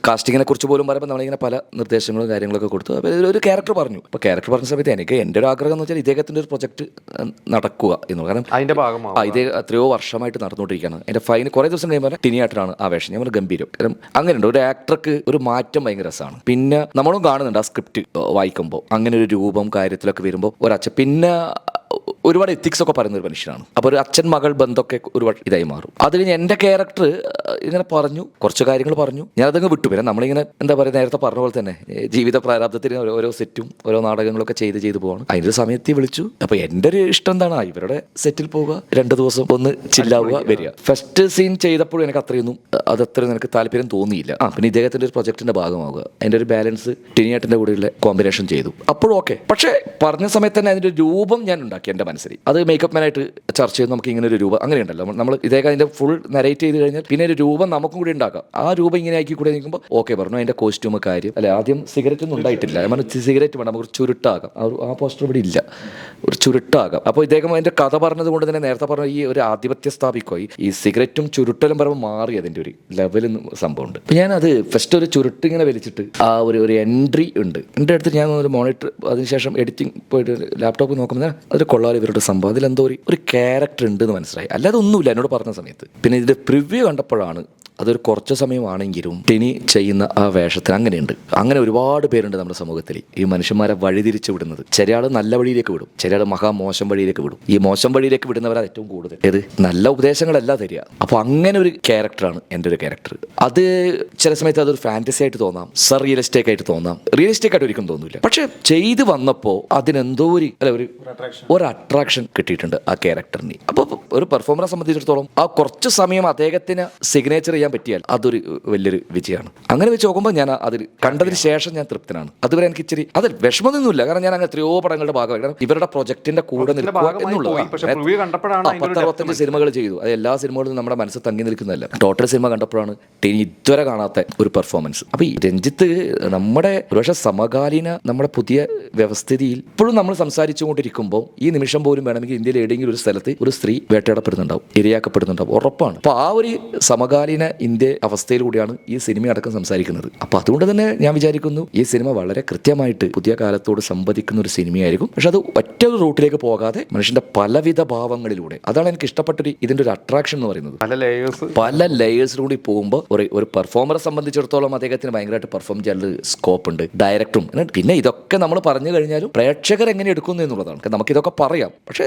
Speaker 3: കാസ്റ്റിങ്ങിനെ കുറിച്ച് പോലും പറയുമ്പോൾ നമ്മളിങ്ങനെ പല നിർദ്ദേശങ്ങളും കാര്യങ്ങളൊക്കെ കൊടുത്തു. അപ്പോൾ ഒരു ക്യാരക്ടർ പറഞ്ഞു. അപ്പോൾ ക്യാരക്ടർ പറഞ്ഞ സമയത്ത് എനിക്ക് എൻ്റെ ഒരു ആഗ്രഹം എന്ന് വെച്ചാൽ ഇദ്ദേഹത്തിൻ്റെ ഒരു പ്രൊജക്ട് നടക്കുക എന്നുള്ളത്. കാരണം
Speaker 2: അതിൻ്റെ ഭാഗമാണ്
Speaker 3: ഇതേ എത്രയോ വർഷമായിട്ട് നടന്നുകൊണ്ടിരിക്കുകയാണ്. എൻ്റെ ഫൈന് കുറേ ദിവസം കഴിയുമ്പോൾ ടിനിയായിട്ടാണ് ആ വേഷം. ഞാൻ ഗംഭീരം. കാരണം അങ്ങനെയുണ്ട്, ഒരു ആക്ടർക്ക് ഒരു മാറ്റം ഭയങ്കര രസമാണ്. പിന്നെ നമ്മളും കാണുന്നുണ്ട് ആ സ്ക്രിപ്റ്റ് വായിക്കുമ്പോൾ അങ്ങനെ ഒരു രൂപം കാര്യത്തിലൊക്കെ വരുമ്പോൾ ഒരച്ഛൻ, പിന്നെ ഒരുപാട് എത്തിക്സ് ഒക്കെ പറയുന്ന ഒരു മനുഷ്യനാണ്. അപ്പോൾ ഒരു അച്ഛൻ മകൾ ബന്ധമൊക്കെ ഒരുപാട് ഇതായി മാറും. അതിൽ എൻ്റെ ക്യാരക്ടർ ഇങ്ങനെ പറഞ്ഞു, കുറച്ച് കാര്യങ്ങൾ പറഞ്ഞു, ഞാനതങ്ങ് വിട്ടു. പിന്നെ നമ്മളിങ്ങനെ എന്താ പറയുക, നേരത്തെ പറഞ്ഞ പോലെ തന്നെ ജീവിത പ്രാരാബ്ധത്തിന് ഓരോ സെറ്റും ഓരോ നാടകങ്ങളൊക്കെ ചെയ്ത് പോവാണ്. അതിൻ്റെ സമയത്ത് വിളിച്ചു. അപ്പോൾ എൻ്റെ ഒരു ഇഷ്ടം എന്താണ്, ഇവരുടെ സെറ്റിൽ പോവുക, 2 ദിവസം ഒന്ന് ചില്ലാവുക, വരിക. ഫസ്റ്റ് സീൻ ചെയ്തപ്പോഴും എനിക്ക് അതത്രയും എനിക്ക് താല്പര്യം തോന്നിയില്ല. പിന്നെ ഇദ്ദേഹത്തിൻ്റെ ഒരു പ്രൊജക്ടിൻ്റെ ഭാഗമാവുക, അതിൻ്റെ ഒരു ബാലൻസ് ടിനിയാട്ടിൻ്റെ കൂടെയുള്ള കോമ്പിനേഷൻ ചെയ്തു. അപ്പോഴും ഓക്കെ. പക്ഷേ പറഞ്ഞ സമയത്ത് തന്നെ അതിൻ്റെ രൂപം ഞാൻ ഉണ്ടാക്കി എൻ്റെ മനസ്സിൽ. അത് മേക്കപ്പ് മാനായിട്ട് ചർച്ച ചെയ്ത് നമുക്ക് ഇങ്ങനെ ഒരു രൂപം അങ്ങനെ ഉണ്ടല്ലോ, നമ്മൾ ഇതേ അതിൻ്റെ ഫുൾ നരേറ്റ് ചെയ്ത് കഴിഞ്ഞാൽ പിന്നെ ഒരു രൂപം നമുക്കും കൂടി ഉണ്ടാക്കാം. ആ രൂപം ഇങ്ങനെ ആക്കി കൂടെ നിൽക്കുമ്പോൾ ഓക്കെ പറഞ്ഞു. അതിൻ്റെ കോസ്റ്റ്യൂം കാര്യം അല്ലെ, ആദ്യം സിഗരറ്റ് ഒന്നും ഉണ്ടായിട്ടില്ല. ഞാൻ സിഗരറ്റ് വേണം, നമുക്ക് ചുരുട്ടാകാം. ആ പോസ്റ്റർ ഇവിടെ ഇല്ല, ഒരു ചുരുട്ടാകാം. അപ്പോൾ ഇദ്ദേഹം അതിൻ്റെ കഥ പറഞ്ഞത് കൊണ്ട് തന്നെ നേരത്തെ പറഞ്ഞ ഈ ഒരു ആധിപത്യം സ്ഥാപിക്കുകയും ഈ സിഗരറ്റും ചുരുട്ടലും പറയുമ്പോൾ മാറി അതിൻ്റെ ഒരു ലെവലിൽ സംഭവമുണ്ട്. അപ്പോൾ ഞാനത് ഫസ്റ്റ് ഒരു ചുരുട്ട് ഇങ്ങനെ വലിച്ചിട്ട് ആ ഒരു എൻട്രി ഉണ്ട് എൻ്റെ അടുത്ത്. ഞാൻ ഒരു മോണിറ്റർ, അതിനുശേഷം എഡിറ്റിംഗ് പോയിട്ട് ലാപ്ടോപ്പ് നോക്കുമ്പോൾ അതൊരു കൊള്ളാൽ ഇവരുടെ സംഭവം, അതിലെന്തോ ഒരു ക്യാരക്ടർ ഉണ്ട് എന്ന് മനസ്സിലായി. അല്ലാതെ ഒന്നുമില്ല എന്നോട് പറഞ്ഞ സമയത്ത്. പിന്നെ ഇതിൻ്റെ പ്രിവ്യൂ കണ്ടപ്പോഴാണ് അതൊരു കുറച്ച് സമയമാണെങ്കിലും ടിനി ചെയ്യുന്ന ആ വേഷത്തിന് അങ്ങനെയുണ്ട്. അങ്ങനെ ഒരുപാട് പേരുണ്ട് നമ്മുടെ സമൂഹത്തിൽ ഈ മനുഷ്യന്മാരെ വഴിതിരിച്ചു വിടുന്നത്. ചിലയാൾ നല്ല വഴിയിലേക്ക് വിടും, ചിലയാൾ മോശം വഴിയിലേക്ക് വിടും. ഈ മോശം വഴിയിലേക്ക് വിടുന്നവരാണ് ഏറ്റവും കൂടുതൽ. നല്ല ഉപദേശങ്ങളല്ല തരിക. അപ്പോൾ അങ്ങനെ ഒരു ക്യാരക്ടറാണ് എൻ്റെ ഒരു ക്യാരക്ടർ. അത് ചില സമയത്ത് അതൊരു ഫാൻറ്റസി ആയിട്ട് തോന്നാം, സർ റിയലിസ്റ്റിക് ആയിട്ട് തോന്നാം. റിയലിസ്റ്റിക് ആയിട്ട് ഒരിക്കലും തോന്നില്ല. പക്ഷെ ചെയ്ത് വന്നപ്പോൾ അതിനെന്തോ ഒരു അട്രാക്ഷൻ കിട്ടിയിട്ടുണ്ട് ആ ക്യാരക്ടറിന്. അപ്പോൾ ഒരു പെർഫോമറെ സംബന്ധിച്ചിടത്തോളം ആ കുറച്ച് സമയം അദ്ദേഹത്തിന് സിഗ്നേച്ചർ ചെയ്യാൻ ചെയ്യാൻ പറ്റിയാൽ അതൊരു വലിയൊരു വിജയമാണ്. അങ്ങനെ വെച്ച് നോക്കുമ്പോൾ ഞാൻ അതിൽ കണ്ടതിന് ശേഷം ഞാൻ തൃപ്തനാണ്. അതുവരെ എനിക്ക് ഇച്ചിരി അതിൽ വിഷമമൊന്നുമില്ല, കാരണം ഞാൻ അങ്ങനെ എത്രയോ പടങ്ങളുടെ ഭാഗമായി, കാരണം ഇവരുടെ പ്രൊജക്ടിന്റെ കൂടെ നിൽക്കുക എന്നുള്ളത്. 10-65 സിനിമകൾ ചെയ്തു, അത് എല്ലാ സിനിമകളും നമ്മുടെ മനസ്സിൽ തങ്ങി നിൽക്കുന്നതല്ല. ടോട്ടൽ സിനിമ കണ്ടപ്പോഴാണ് ഇതുവരെ കാണാത്ത ഒരു പെർഫോമൻസ്. അപ്പൊ ഈ രഞ്ജിത്ത് നമ്മുടെ ഒരുപക്ഷെ സമകാലീന നമ്മുടെ പുതിയ വ്യവസ്ഥിതിയിൽ ഇപ്പോഴും നമ്മൾ സംസാരിച്ചു കൊണ്ടിരിക്കുമ്പോൾ ഈ നിമിഷം പോലും വേണമെങ്കിൽ ഇന്ത്യയിൽ ഏതെങ്കിലും ഒരു സ്ഥലത്ത് ഒരു സ്ത്രീ വേട്ടയാടപ്പെടുന്നുണ്ടാവും, ഇരയാക്കപ്പെടുന്നുണ്ടാവും, ഉറപ്പാണ്. അപ്പോൾ ആ ഒരു സമകാലീന ഇന്ത്യ അവസ്ഥയിലൂടെയാണ് ഈ സിനിമ അടക്കം സംസാരിക്കുന്നത്. അപ്പോൾ അതുകൊണ്ട് തന്നെ ഞാൻ വിചാരിക്കുന്നു ഈ സിനിമ വളരെ കൃത്യമായിട്ട് പുതിയ കാലത്തോട് സംവദിക്കുന്ന ഒരു സിനിമയായിരിക്കും. പക്ഷെ അത് ഒറ്റ ഒരു റൂട്ടിലേക്ക് പോകാതെ മനുഷ്യന്റെ പലവിധ ഭാവങ്ങളിലൂടെ, അതാണ് എനിക്ക് ഇഷ്ടപ്പെട്ടൊരു ഇതിന്റെ ഒരു അട്രാക്ഷൻ എന്ന് പറയുന്നത്. പല ലെയേഴ്സിലൂടെ പോകുമ്പോൾ ഒരു പെർഫോമറെ സംബന്ധിച്ചിടത്തോളം അദ്ദേഹത്തിന് ഭയങ്കരമായിട്ട് പെർഫോം ചെയ്യാൻ സ്കോപ്പ് ഉണ്ട്, ഡയറക്ടറും. പിന്നെ ഇതൊക്കെ നമ്മൾ പറഞ്ഞു കഴിഞ്ഞാലും പ്രേക്ഷകർ എങ്ങനെ എടുക്കുന്നു എന്നുള്ളതാണ്. നമുക്കിതൊക്കെ പറയാം, പക്ഷെ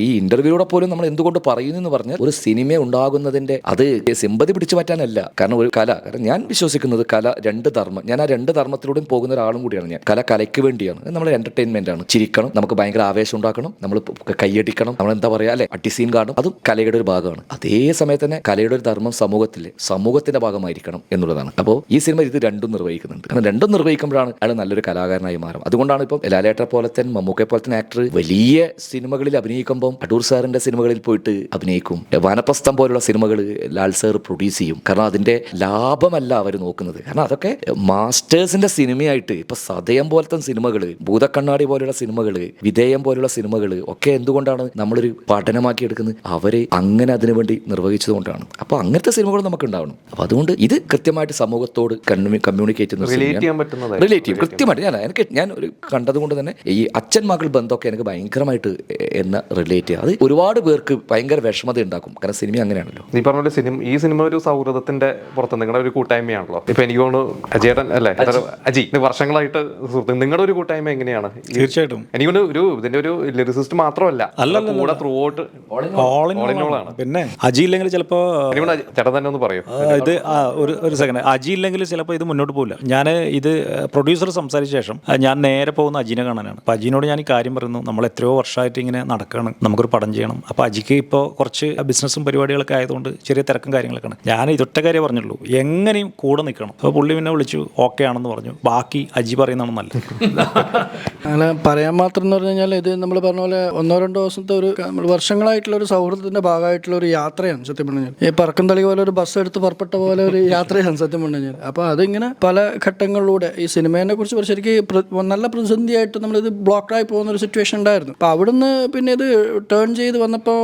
Speaker 3: ഈ ഇന്റർവ്യൂടെ പോലും നമ്മൾ എന്തുകൊണ്ട് പറയുന്നു എന്ന് പറഞ്ഞാൽ ഒരു സിനിമ ഉണ്ടാകുന്നതിന്റെ അത് സിമ്പതി പിടിച്ചു മാറ്റാനല്ല. കാരണം ഒരു കല, കാരണം ഞാൻ വിശ്വസിക്കുന്നത് കല രണ്ട് ധർമ്മം, ഞാൻ ആ രണ്ട് ധർമ്മത്തിലൂടെയും പോകുന്ന ഒരാളും കൂടിയാണ് ഞാൻ. കല കലയ്ക്ക് വേണ്ടിയാണ്, നമ്മൾ എന്റർടൈൻമെന്റ് ആണ്, ചിരിക്കണം, നമുക്ക് ഭയങ്കര ആവേശം ഉണ്ടാക്കണം, നമ്മൾ കൈയടിക്കണം, നമ്മൾ എന്താ പറയാ അല്ലെ, അട്ടിസീൻ കാണും, അതും കലയുടെ ഒരു ഭാഗമാണ്. അതേ സമയത്ത് തന്നെ കലയുടെ ഒരു ധർമ്മം സമൂഹത്തിന്റെ ഭാഗമായിരിക്കണം എന്നുള്ളതാണ്. അപ്പോൾ ഈ സിനിമ ഇത് രണ്ടും നിർവഹിക്കുന്നുണ്ട്. കാരണം രണ്ടും നിർവഹിക്കുമ്പോഴാണ് അയാൾ നല്ലൊരു കലാകാരനായി മാറും. അതുകൊണ്ടാണ് ഇപ്പം ലാലേട്ടനെ പോലെ തന്നെ മമ്മൂക്കയെ പോലെ തന്നെ ആക്ടർ വലിയ സിനിമകളിൽ അഭിനയിക്കുമ്പോൾ അടൂർ സാറിന്റെ സിനിമകളിൽ പോയിട്ട് അഭിനയിക്കും. വാനപ്രസ്ഥം പോലുള്ള സിനിമകൾ ലാൽ സാർ പ്രൊഡ്യൂസ് ചെയ്യും. കാരണം അതിന്റെ ലാഭമല്ല അവർ നോക്കുന്നത്, കാരണം അതൊക്കെ മാസ്റ്റേഴ്സിന്റെ സിനിമയായിട്ട് ഇപ്പൊ സതയം പോലത്തെ സിനിമകൾ, ഭൂതക്കണ്ണാടി പോലുള്ള സിനിമകൾ, വിധേയം പോലുള്ള സിനിമകൾ ഒക്കെ എന്തുകൊണ്ടാണ് നമ്മളൊരു പഠനമാക്കി എടുക്കുന്നത്? അവര് അങ്ങനെ അതിനുവേണ്ടി നിർവഹിച്ചത് കൊണ്ടാണ്. അപ്പൊ അങ്ങനത്തെ സിനിമകൾ നമുക്ക് ഉണ്ടാവണം. അപ്പൊ അതുകൊണ്ട് ഇത് കൃത്യമായിട്ട് സമൂഹത്തോട് കമ്മ്യൂണിക്കേറ്റ് ചെയ്യുന്ന റിലേറ്റ് ചെയ്യും കൃത്യമായിട്ട്. ഞാൻ ഒരു കണ്ടത് കൊണ്ട് തന്നെ ഈ അച്ഛൻ മകൾ ബന്ധമൊക്കെ എനിക്ക് ഭയങ്കരമായിട്ട് എന്നെ റിലേറ്റ് ചെയ്യാം. അത് ഒരുപാട് പേർക്ക് ഭയങ്കര വിഷമത ഉണ്ടാക്കും, കാരണം സിനിമ അങ്ങനെയാണല്ലോ.
Speaker 2: നീ പറഞ്ഞ ഈ സിനിമ ഒരു സൗഹൃദത്തിന്റെ പുറത്ത് നിങ്ങളുടെ ഒരു കൂട്ടായ്മയാണല്ലോ. ഇപ്പൊ എനിക്ക് തോന്നുന്നു അജേട്ടൻ അല്ലേ, അജി, വർഷങ്ങളായിട്ട് നിങ്ങളുടെ ഒരു കൂട്ടായ്മ എങ്ങനെയാണ്?
Speaker 4: തീർച്ചയായിട്ടും
Speaker 2: എനിക്ക് ഒരു ഇതിന്റെ ഒരു ലിറിസിസ്റ്റ് മാത്രമല്ല, കൂടെ ത്രൂ ഔട്ട് ഓളാണ്.
Speaker 4: പിന്നെ അജി ഇല്ലെങ്കിൽ ചിലപ്പോ
Speaker 2: ചേട്ടൻ തന്നെ ഒന്ന് പറയൂ.
Speaker 4: ഇത് ഒരു സെക്കൻഡ്, അജി ഇല്ലെങ്കിൽ ചിലപ്പോൾ ഇത് മുന്നോട്ട് പോകില്ല. ഞാൻ ഇത് പ്രൊഡ്യൂസർ സംസാരിച്ച ശേഷം ഞാൻ നേരെ പോകുന്ന അജിനെ കാണാനാണ്. അപ്പോൾ അജിനോട് ഞാൻ ഈ കാര്യം പറയുന്നു, നമ്മൾ എത്രയോ വർഷമായിട്ട് ഇങ്ങനെ നടക്കണം, നമുക്കൊരു പടം ചെയ്യണം. അപ്പോൾ അജിക്ക് ഇപ്പോൾ കുറച്ച് ബിസിനസ്സും പരിപാടികളൊക്കെ ആയതുകൊണ്ട് ചെറിയ തിരക്കും കാര്യങ്ങളൊക്കെയാണ്. ഞാൻ ഇതൊറ്റ കാര്യം പറഞ്ഞുള്ളൂ, എങ്ങനെയും കൂടെ നിൽക്കണം. അപ്പോൾ പുള്ളി പിന്നെ വിളിച്ചു ഓക്കെ ആണെന്ന് പറഞ്ഞു. ബാക്കി അജി പറയുന്നതാണ് നല്ലത്.
Speaker 5: അങ്ങനെ പറയാൻ മാത്രം എന്ന് പറഞ്ഞു കഴിഞ്ഞാൽ ഇത് നമ്മൾ പറഞ്ഞ പോലെ 1-2 ദിവസത്തെ ഒരു നമ്മൾ വർഷങ്ങളായിട്ടുള്ള ഒരു സൗഹൃദത്തിന്റെ ഭാഗമായിട്ടുള്ള ഒരു യാത്രയാണ് സത്യം പറഞ്ഞു കഴിഞ്ഞാൽ. ഈ പറക്കും തളി പോലെ ഒരു ബസ് എടുത്ത് പുറപ്പെട്ട പോലെ ഒരു യാത്രയാണ് സത്യം പറഞ്ഞു കഴിഞ്ഞാൽ. അപ്പോൾ അതിങ്ങനെ പല ഘട്ടങ്ങളിലൂടെ ഈ സിനിമയെ കുറിച്ച് ശരിക്കും നല്ല പ്രതിസന്ധിയായിട്ട് നമ്മളിത് ബ്ലോക്കായി പോകുന്ന ഒരു സിറ്റുവേഷൻ ഉണ്ടായിരുന്നു. അപ്പോൾ അവിടുന്ന് പിന്നെ ഇത് ടേൺ ചെയ്ത് വന്നപ്പോൾ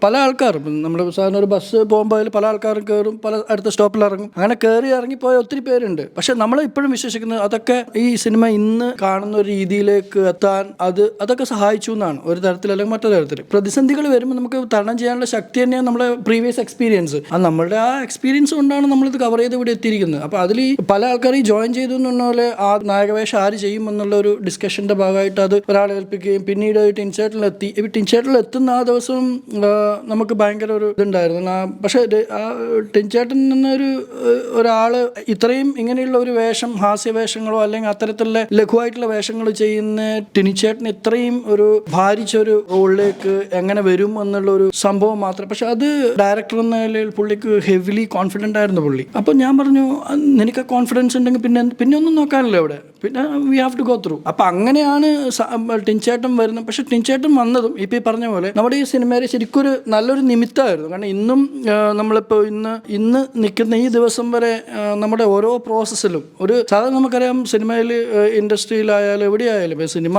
Speaker 5: പല ആൾക്കാരും, നമ്മൾ സാധാരണ ഒരു ബസ് പോകുമ്പോൾ അതിൽ പല ആൾക്കാരും കയറും, പല അടുത്ത സ്റ്റോപ്പിൽ ഇറങ്ങും, അങ്ങനെ കയറി ഇറങ്ങിപ്പോയ ഒത്തിരി പേരുണ്ട്. പക്ഷെ നമ്മൾ ഇപ്പോഴും വിശ്വസിക്കുന്നത് അതൊക്കെ ഈ സിനിമ ഇന്ന് കാണുന്ന ഒരു രീതിയിലേക്ക് എത്താൻ അതൊക്കെ സഹായിച്ചു എന്നാണ്, ഒരു തരത്തിൽ അല്ലെങ്കിൽ മറ്റൊരു തരത്തിൽ. പ്രതിസന്ധികൾ വരുമ്പോൾ നമുക്ക് തരണം ചെയ്യാനുള്ള ശക്തി തന്നെയാണ് നമ്മുടെ പ്രീവിയസ് എക്സ്പീരിയൻസ്. നമ്മളുടെ ആ എക്സ്പീരിയൻസ് കൊണ്ടാണ് നമ്മളിത് കവർ ചെയ്ത് ഇവിടെ എത്തിയിരിക്കുന്നത്. അപ്പോൾ അതിൽ പല ആൾക്കാരും ജോയിൻ ചെയ്തു എന്ന് പറഞ്ഞ പോലെ ആ നായകവേഷം ആര് ചെയ്യും എന്നുള്ള ഒരു ഡിസ്കഷന്റെ ഭാഗമായിട്ട് അത് ഒരാളെ ഏൽപ്പിക്കുകയും പിന്നീട് ടിൻചേട്ടനിലെത്തി. ഈ ടിൻചേട്ടനിൽ എത്തുന്ന ആ ദിവസം നമുക്ക് ഭയങ്കര ഒരു ഇതുണ്ടായിരുന്നു. പക്ഷേ ആ ടിൻചേട്ടൻ എന്നൊരു ഒരാള് ഇത്രയും ഇങ്ങനെയുള്ള ഒരു വേഷം, ഹാസ്യവേഷങ്ങളോ അല്ലെങ്കിൽ അത്തരത്തിലുള്ള ലഘുവായിട്ടുള്ള വേഷങ്ങൾ ചെയ്യുന്ന ടിനിച്ചേട്ടൻ ഇത്രയും ഒരു ഭാരിച്ചൊരു റോളിലേക്ക് എങ്ങനെ വരും എന്നുള്ള ഒരു സംഭവം മാത്രം. പക്ഷെ അത് ഡയറക്ടർ എന്ന നിലയിൽ പുള്ളിക്ക് ഹെവിലി കോൺഫിഡൻ്റ് ആയിരുന്നു പുള്ളി. അപ്പോൾ ഞാൻ പറഞ്ഞു, നിനക്ക് കോൺഫിഡൻസ് ഉണ്ടെങ്കിൽ പിന്നെ ഒന്നും നോക്കാനല്ലോ ഇവിടെ, പിന്നെ we have to go through. അപ്പം അങ്ങനെയാണ് ടിൻചേട്ടൻ വരുന്നത്. പക്ഷെ ടിൻചേട്ടൻ വന്നതും ഇപ്പം ഈ പറഞ്ഞ പോലെ നമ്മുടെ ഈ സിനിമയിൽ ശരിക്കൊരു നല്ലൊരു നിമിത്തമായിരുന്നു. കാരണം ഇന്നും നമ്മളിപ്പോൾ ഇന്ന് നിൽക്കുന്ന ഈ ദിവസം വരെ നമ്മുടെ ഓരോ പ്രോസസ്സിലും ഒരു സാധാരണ നമുക്കറിയാം, സിനിമയിൽ ഇൻഡസ്ട്രിയിലായാലും എവിടെയായാലും, ഇപ്പോൾ സിനിമ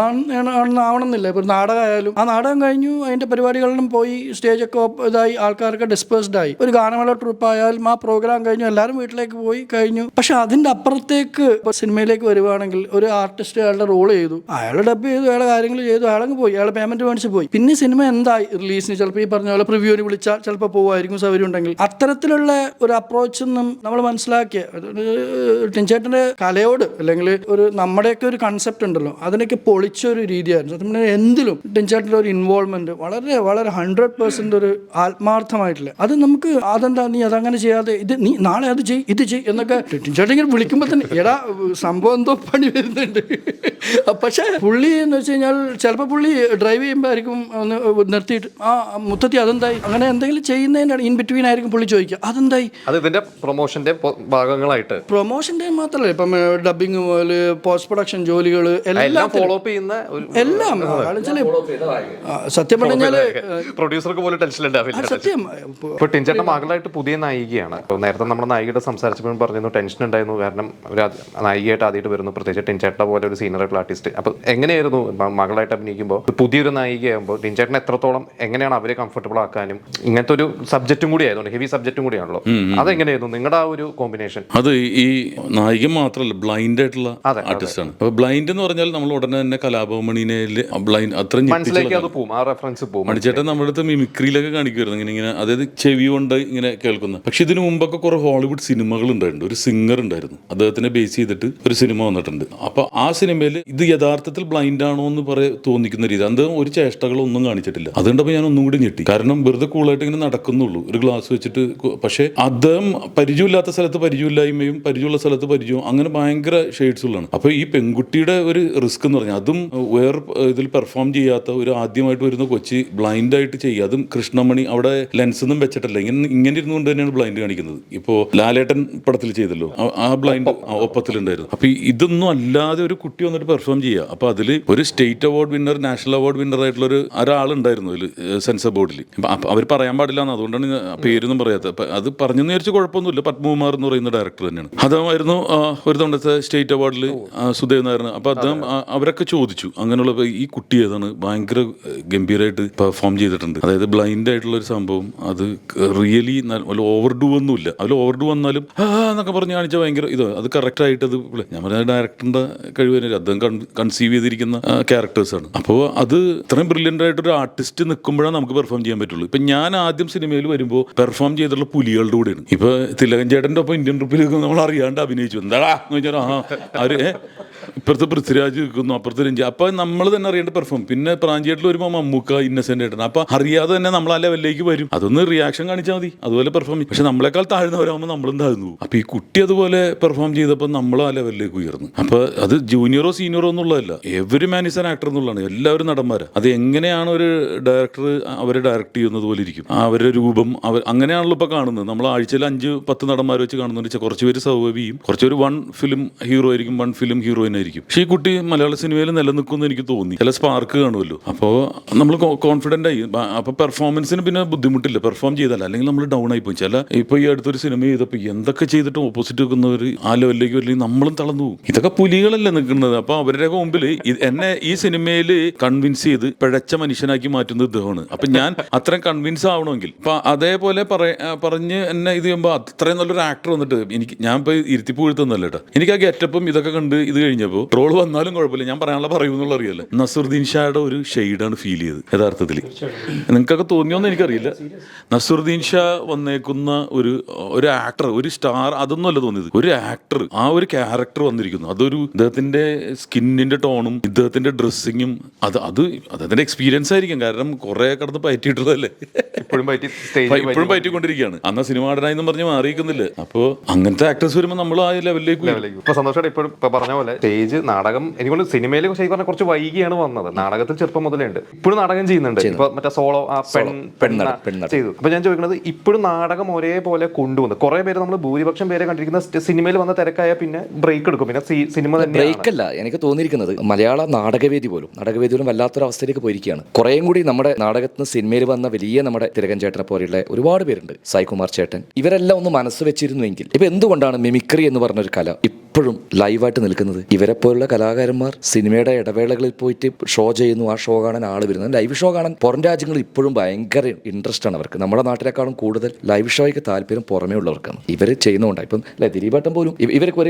Speaker 5: ആവണമെന്നില്ല, ഇപ്പോൾ ഒരു നാടകമായാലും ആ നാടകം കഴിഞ്ഞു, അതിൻ്റെ പരിപാടികളിലും പോയി സ്റ്റേജൊക്കെ ഇതായി, ആൾക്കാർക്ക് ഡിസ്പേഴ്സ്ഡ് ആയി. ഒരു ഗാനമേള ട്രൂപ്പ് ആയാലും ആ പ്രോഗ്രാം കഴിഞ്ഞു, എല്ലാവരും വീട്ടിലേക്ക് പോയി കഴിഞ്ഞു. പക്ഷെ അതിൻ്റെ അപ്പുറത്തേക്ക് ഇപ്പോൾ സിനിമയിലേക്ക് വരുവാണെങ്കിൽ ഒരു ആർട്ടിസ്റ്റ് അയാളുടെ റോൾ ചെയ്തു, അയാൾ ഡബ് ചെയ്തു, അയാളെ കാര്യങ്ങൾ ചെയ്തു, അയാളങ്ങ് പോയി, അയാൾ പേയ്മെന്റ് മേടിച്ച് പോയി. പിന്നെ സിനിമ എന്തായി റിലീസിന് ചിലപ്പോൾ ഈ പറഞ്ഞ പോലെ പ്രിവ്യൂവിന് വിളിച്ചാൽ ചിലപ്പോൾ പോകുമായിരിക്കും സൗകര്യം ഉണ്ടെങ്കിൽ. അത്തരത്തിലുള്ള ഒരു അപ്രോച്ചൊന്നും നമ്മൾ മനസ്സിലാക്കിയ ടിൻചേട്ടൻ്റെ കലയോട് അല്ലെങ്കിൽ ഒരു നമ്മുടെയൊക്കെ ഒരു കൺസെപ്റ്റ് ഉണ്ടല്ലോ, അതിനൊക്കെ പൊളിച്ചൊരു രീതിയായിരുന്നു സത്യം പറഞ്ഞാൽ. എന്തിലും ടിൻചേട്ടൻ്റെ ഒരു ഇൻവോൾവ്മെന്റ് വളരെ വളരെ 100% ഒരു ആത്മാർത്ഥമായിട്ടില്ല. അത് നമുക്ക് അതെന്താ നീ അതങ്ങനെ ചെയ്യാതെ, ഇത് നീ നാളെ അത് ചെയ്, ഇത് ചെയ് എന്നൊക്കെ ടിൻചേട്ടൻ ഇങ്ങനെ വിളിക്കുമ്പോൾ തന്നെ എടാ സംഭവം എന്തോ പോകേണ്ടി വരുന്നുണ്ട്. പക്ഷേ പുള്ളി എന്ന് വെച്ച് കഴിഞ്ഞാൽ ചിലപ്പോൾ പുള്ളി ഡ്രൈവ് ചെയ്യുമ്പോൾ ആയിരിക്കും ഒന്ന് നിർത്തിയിട്ട് മുത്തത്തി അതെന്തായി, അങ്ങനെ എന്തെങ്കിലും ചെയ്യുന്നതിൻ്റെ ഇൻ ബിറ്റ്വീൻ ആയിരിക്കും പുള്ളി ചോദിക്കുക അതെന്തായി.
Speaker 2: അത് ഇതിന്റെ പ്രൊമോഷന്റെ ഭാഗങ്ങളായിട്ട്
Speaker 5: പ്രൊമോഷൻ്റെ മാത്രമല്ല, ഇപ്പം ഡബിങ് മുതൽ പോസ്റ്റ് പ്രൊഡക്ഷൻ ജോലികൾ എല്ലാം
Speaker 2: ഫോളോ അപ്പ് ചെയ്യുന്ന
Speaker 5: എല്ലാം. സത്യം പറഞ്ഞാൽ
Speaker 2: പ്രൊഡ്യൂസർക്ക് പോലും ടെൻഷൻ ഉണ്ടാവില്ല.
Speaker 5: സത്യം.
Speaker 2: ഇപ്പൊ ടിൻചേട്ടന്റെ മകളായിട്ട് പുതിയ നായികയാണ്. നേരത്തെ നമ്മുടെ നായികയുടെ സംസാരിച്ചപ്പോഴും പറഞ്ഞിരുന്നു ടെൻഷൻ ഉണ്ടായിരുന്നു, കാരണം ഒരു നായികയായിട്ട് ആദ്യമായിട്ട് വരുന്നു, പ്രത്യേകിച്ച് ടിൻചേട്ട പോലെ ഒരു സീനിയർ ആയിട്ടുള്ള ആർട്ടിസ്റ്റ്. അപ്പൊ എങ്ങനെയായിരുന്നു മകളായിട്ട് അഭിനയിക്കുമ്പോൾ പുതിയൊരു നായികയാകുമ്പോൾ ടിൻചേട്ടൻ എത്രത്തോളം എങ്ങനെയാണ് അവരെ കംഫർട്ടബിൾ ആക്കാനും, ഇങ്ങനത്തെ ഒരു സബ്ജക്റ്റും കൂടി ആയതുകൊണ്ട് ഹെവി സബ്ജക്റ്റും കൂടിയാണല്ലോ, അതെങ്ങനെയായിരുന്നു നിങ്ങളുടെ ആ ഒരു കോമ്പിനേഷൻ?
Speaker 1: അത് ഈ നായിക മാത്രമല്ല, ബ്ലൈൻഡ് ആയിട്ടുള്ള ആർട്ടിസ്റ്റ് ആണ്. അപ്പൊ ബ്ലൈൻഡ് എന്ന് പറഞ്ഞാൽ നമ്മൾ ഉടനെ തന്നെ കലാഭവമണിനെ ബ്ലൈൻഡ് അത്ര
Speaker 2: മനസ്സിലേക്ക് അത് പോകും, ആ റെഫറൻസ് പോകും.
Speaker 1: മണിച്ചേട്ടൻ നമ്മുടെ അടുത്ത് മിമിക്രിയിലൊക്കെ കാണിക്കുമായിരുന്നു ഇങ്ങനെ, അതായത് ചെവി കൊണ്ട് ഇങ്ങനെ കേൾക്കുന്ന. പക്ഷെ ഇതിനു മുമ്പൊക്കെ കുറെ ഹോളിവുഡ് സിനിമകൾ ഉണ്ടായിട്ടുണ്ട്. ഒരു സിംഗർ ഉണ്ടായിരുന്നു, അദ്ദേഹത്തിനെ ബേസ് ചെയ്തിട്ട് ഒരു സിനിമ വന്നിട്ടുണ്ട്. അപ്പൊ ആ സിനിമയിൽ ഇത് യഥാർത്ഥത്തിൽ ബ്ലൈൻഡ് ആണോ എന്ന് തോന്നിക്കുന്ന രീതി, അദ്ദേഹം ഒരു ചേഷ്ടകളൊന്നും കാണിച്ചിട്ടില്ല. അതുകൊണ്ടപ്പോൾ ഞാൻ ഒന്നും കൂടി ഞെട്ടി. കാരണം വെറുതെ കൂളായിട്ട് ഇങ്ങനെ നടക്കുന്നുള്ളൂ, ഒരു ഗ്ലാസ് വെച്ചിട്ട്. പക്ഷേ അദ്ദേഹം പരിചയമില്ലാത്ത സ്ഥലത്ത് പരിചയമില്ലായ്മയും പരിചയമുള്ള സ്ഥലത്ത് പരിചയവും, അങ്ങനെ ഭയങ്കര ഷെയ്ഡ്സുള്ളതാണ്. അപ്പോൾ ഈ പെൺകുട്ടിയുടെ ഒരു റിസ്ക് എന്ന് പറഞ്ഞാൽ, അതും വേറെ ഇതിൽ പെർഫോം ചെയ്യാത്ത ഒരു ആദ്യമായിട്ട് വരുന്ന കൊച്ചി ബ്ലൈൻഡായിട്ട് ചെയ്യുക, അതും കൃഷ്ണമണി അവിടെ ലെൻസൊന്നും വെച്ചിട്ടല്ല, ഇങ്ങനെ ഇരുന്നുകൊണ്ട് തന്നെയാണ് ബ്ലൈൻഡ് കാണിക്കുന്നത്. ഇപ്പോൾ ലാലേട്ടൻ പടത്തിൽ ചെയ്തല്ലോ, ആ ബ്ലൈൻഡ് ഒപ്പത്തിലുണ്ടായിരുന്നു. അപ്പൊ ഇതൊന്നും അല്ലാതെ ഒരു കുട്ടി വന്നിട്ട് പെർഫോം ചെയ്യുക. അപ്പൊ അതിൽ ഒരു state award winner, national award winner ആയിട്ടുള്ള ഒരാളുണ്ടായിരുന്നു അതിൽ സെൻസർ ബോർഡിൽ. അവർ പറയാൻ പാടില്ല എന്ന്, അതുകൊണ്ടാണ് പേരൊന്നും പറയാത്തത്. അത് പറഞ്ഞെന്ന് വിചാരിച്ച് കുഴപ്പമൊന്നുമില്ല. പത്മകുമാർ എന്ന് പറയുന്ന ഡയറക്ടർ തന്നെയാണ്. അദ്ദേഹമായിരുന്നു ഒരു തവണത്തെ സ്റ്റേറ്റ് അവാർഡിൽ സുദേവ് നായർ. അപ്പൊ അദ്ദേഹം അവരൊക്കെ ചോദിച്ചു അങ്ങനെയുള്ള ഈ കുട്ടി ഏതാണ്, ഭയങ്കര ഗംഭീരമായിട്ട് പെർഫോം ചെയ്തിട്ടുണ്ട്. അതായത് ബ്ലൈൻഡ് ആയിട്ടുള്ള ഒരു സംഭവം, അത് റിയലി ഓവർ ഡു ഒന്നുമില്ല. അതിൽ ഓവർ ഡു വന്നാലും എന്നൊക്കെ പറഞ്ഞ് കാണിച്ചാൽ ഭയങ്കര അത് കറക്റ്റ് ആയിട്ട് അത് ഞാൻ പറഞ്ഞ ഡയറക്ടറിന്റെ കഴിവ് തന്നെ, അദ്ദേഹം കൺസീവ് ചെയ്തിരിക്കുന്ന ക്യാരക്ടേഴ്സാണ്. അപ്പോൾ അത് ഇത്രയും ബ്രില്യൻ്റ് ആയിട്ടൊരു ആർട്ടിസ്റ്റ് നിൽക്കുമ്പോഴാണ് നമുക്ക് പെർഫോം ചെയ്യാൻ പറ്റുള്ളൂ. ഇപ്പം ഞാൻ ആദ്യം സിനിമയിൽ വരുമ്പോൾ പെർഫോം ചെയ്തിട്ടുള്ള പുലികളുടെ കൂടെയാണ്. ഇപ്പോൾ തിലകൻ ചേട്ടൻ്റെ ഒപ്പം ഇന്ത്യൻ ട്രിപ്പിലേക്ക് നമ്മൾ അറിയാണ്ട് അഭിനയിച്ചു. എന്താടാ എന്ന് വെച്ചാൽ അവര് ഇപ്പുറത്ത് പൃഥ്വിരാജ് നിൽക്കുന്നു, അപ്പുറത്ത് രഞ്ജി. അപ്പം നമ്മൾ തന്നെ അറിയേണ്ട പെർഫോം. പിന്നെ പ്രാഞ്ചേട്ടിൽ വരുമ്പോൾ മമ്മൂക്ക, ഇന്നസെന്റ് ആയിട്ടാണ്. അപ്പം അറിയാതെ തന്നെ നമ്മൾ ആ ലെവലിലേക്ക് വരും. അതൊന്ന് റിയാക്ഷൻ കാണിച്ചാൽ മതി, അതുപോലെ പെർഫോം ചെയ്യും. പക്ഷെ നമ്മളെക്കാൾ താഴ്ന്നവരാകുമ്പോൾ നമ്മളും താഴ്ന്നു പോകും. അപ്പം ഈ കുട്ടി അതുപോലെ പെർഫോം ചെയ്തപ്പോൾ നമ്മൾ ആ ലെവലിലേക്ക് ഉയർന്നു. അപ്പോൾ അത് ജൂനിയറോ സീനിയറോ എന്നുള്ളതല്ല, every man is an actor എന്നുള്ളതാണ്. എല്ലാവരും നടന്മാരാണ്. അത് എങ്ങനെയാണ് ഒരു ഡയറക്ടർ അവരെ ഡയറക്ട് ചെയ്യുന്നത് പോലെ ഇരിക്കും അവരുടെ രൂപം. അങ്ങനെയാണല്ലോ ഇപ്പോൾ കാണുന്നത്. നമ്മൾ ആഴ്ചയിൽ 5-10 നടന്മാർ വെച്ച് കാണുന്നുണ്ട്. കുറച്ച് പേര് സൗകര്യം, കുറച്ച് പേര് 1 ഫിലിം ഹീറോ ആയിരിക്കും, 1 ഫിലിം ഹീറോയിൻ ആയിരിക്കും. പക്ഷേ ഈ കുട്ടി മലയാള സിനിമയിൽ നിലനിൽക്കുമെന്ന് എനിക്ക് തോന്നി. ചില സ്പാർക്ക് കാണുമല്ലോ. അപ്പോൾ നമ്മൾ കോൺഫിഡൻ്റ് ആയി. അപ്പോൾ പെർഫോമൻസിന് പിന്നെ ബുദ്ധിമുട്ടില്ല പെർഫോം ചെയ്താൽ, അല്ലെങ്കിൽ നമ്മൾ ഡൗൺ ആയി പോകും. ചില ഇപ്പോൾ ഈ അടുത്തൊരു സിനിമ ചെയ്തപ്പോൾ എന്തൊക്കെ ചെയ്തിട്ടും ഓപ്പോസിറ്റ് വെക്കുന്നവർ ആ ലെവലിലേക്ക് വരില്ലെങ്കിൽ നമ്മളും തളർന്നു പോകും. ഇതൊക്കെ പുലികളല്ലേ നിൽക്കുന്നത്. അപ്പോൾ അവരുടെ മുമ്പിൽ എന്നെ ഈ സിനിമയിൽ കൺവിൻസ് ചെയ്ത് പിഴച്ച മനുഷ്യനാക്കി മാറ്റുന്നത് ഇദ്ദേഹമാണ്. അപ്പം ഞാൻ അത്രയും കൺവിൻസ് ആവണമെങ്കിൽ അപ്പം അതേപോലെ പറഞ്ഞ് എന്നെ ഇത് ചെയ്യുമ്പോൾ അത്രയും നല്ലൊരു ആക്ടർ വന്നിട്ട് ഞാൻ ഇപ്പോൾ ഇരുത്തിപ്പ് വീഴ്ത്തുന്നല്ല കേട്ടോ. എനിക്ക് ആ ഗെറ്റപ്പും ഇതൊക്കെ കണ്ട് ഇത് കഴിഞ്ഞപ്പോൾ ട്രോൾ വന്നാലും കുഴപ്പമില്ല, ഞാൻ പറയാനുള്ള പറയുമെന്നുള്ള അറിയാലോ. നസറുദ്ദീൻ ഷായുടെ ഒരു ഷെയ്ഡാണ് ഫീൽ ചെയ്തത് യഥാർത്ഥത്തിൽ. നിങ്ങൾക്കൊക്കെ തോന്നിയോന്ന് എനിക്കറിയില്ല. നസറുദ്ദീൻ ഷാ വന്നേക്കുന്ന ഒരു ആക്ടർ, ഒരു സ്റ്റാർ, അതൊന്നുമല്ല തോന്നിയത്. ഒരു ആക്ടർ, ആ ഒരു ക്യാരക്ടർ വന്നിരിക്കുന്നു. അതൊരു ഇദ്ദേഹത്തിന്റെ സ്കിന്നിന്റെ ടോണും ഇദ്ദേഹത്തിന്റെ ഡ്രസ്സിങ്ങും അദ്ദേഹത്തിന്റെ എക്സ്പീരിയൻസ് ആയിരിക്കും. കാരണം കുറെ കടന്ന് പയറ്റിയിട്ടുള്ളതല്ലേ, ഇപ്പോഴും പയറ്റിക്കൊണ്ടിരിക്കുകയാണ്. അന്ന് സിനിമ നടനായെന്നും പറഞ്ഞ് മാറിയിരിക്കുന്നില്ല. അപ്പോൾ അങ്ങനത്തെ ആക്ടേഴ്സ് വരുമ്പോൾ നമ്മൾ ആ ലെവലിലേക്ക്
Speaker 2: ഇപ്പൊ സന്തോഷമായിട്ട് ഇപ്പോഴും പറഞ്ഞ പോലെ സ്റ്റേജ് നാടകം എനിക്ക് സിനിമയിൽ ശരിക്കും പറഞ്ഞാൽ കുറച്ച് വൈകിയാണ് വന്നത്. നാടകത്തിൽ ചെറുപ്പം മുതലേ ഉണ്ട്, ഇപ്പോഴും നാടകം ചെയ്യുന്നുണ്ട്. ഇപ്പൊ മറ്റേ സോളോ ചെയ്തു. അപ്പൊ ഞാൻ ചോദിക്കുന്നത്, ഇപ്പോഴും നാടകം ഒരേപോലെ കൊണ്ടുവന്ന് കുറെ പേര്, നമ്മൾ ഭൂരിപക്ഷം പേരെ കണ്ടിരിക്കുന്ന സിനിമയിൽ വന്ന തിരക്കായ പിന്നെ ബ്രേക്ക് എടുക്കും, പിന്നെ സിനിമ തന്നെ
Speaker 3: ബ്രേക്ക് അല്ല. എനിക്ക് തോന്നിയിരിക്കുന്നത് മലയാള നാടകവേദി പോലും വല്ലാത്തൊരു അവസ്ഥയിലേക്ക് പോയിരിക്കുകയാണ്. കുറേയും കൂടി നമ്മുടെ നാടകത്തിന് സിനിമയിൽ വന്ന വലിയ നമ്മുടെ തിലകൻ ചേട്ടനെ പോലെയുള്ള ഒരുപാട് പേരുണ്ട്, സായികുമാർ ചേട്ടൻ, ഇവരെല്ലാം ഒന്ന് മനസ്സ് വെച്ചിരുന്നുവെങ്കിൽ. ഇപ്പൊ എന്തുകൊണ്ടാണ് മിമിക്രി എന്ന് പറഞ്ഞൊരു കല ഇപ്പോഴും ലൈവായിട്ട് നിൽക്കുന്നത്? ഇവരെ പോലുള്ള കലാകാരന്മാർ സിനിമയുടെ ഇടവേളകളിൽ പോയിട്ട് ഷോ ചെയ്യുന്നു, ആ ഷോ കാണാൻ ആൾ വരുന്നത്. ലൈവ് ഷോ കാണാൻ പുറം രാജ്യങ്ങളിൽ ഇപ്പോഴും ഭയങ്കര ഇൻട്രസ്റ്റ് ആണ് അവർക്ക്. നമ്മുടെ നാട്ടിലേക്കാളും കൂടുതൽ ലൈവ് ഷോയ്ക്ക് താല്പര്യം പുറമേ ഉള്ളവർക്കാണ്. ഇവർ ചെയ്യുന്നതുകൊണ്ടാണ്. ഇപ്പം ദിലീപേട്ടൻ പോലും ഇവർക്ക്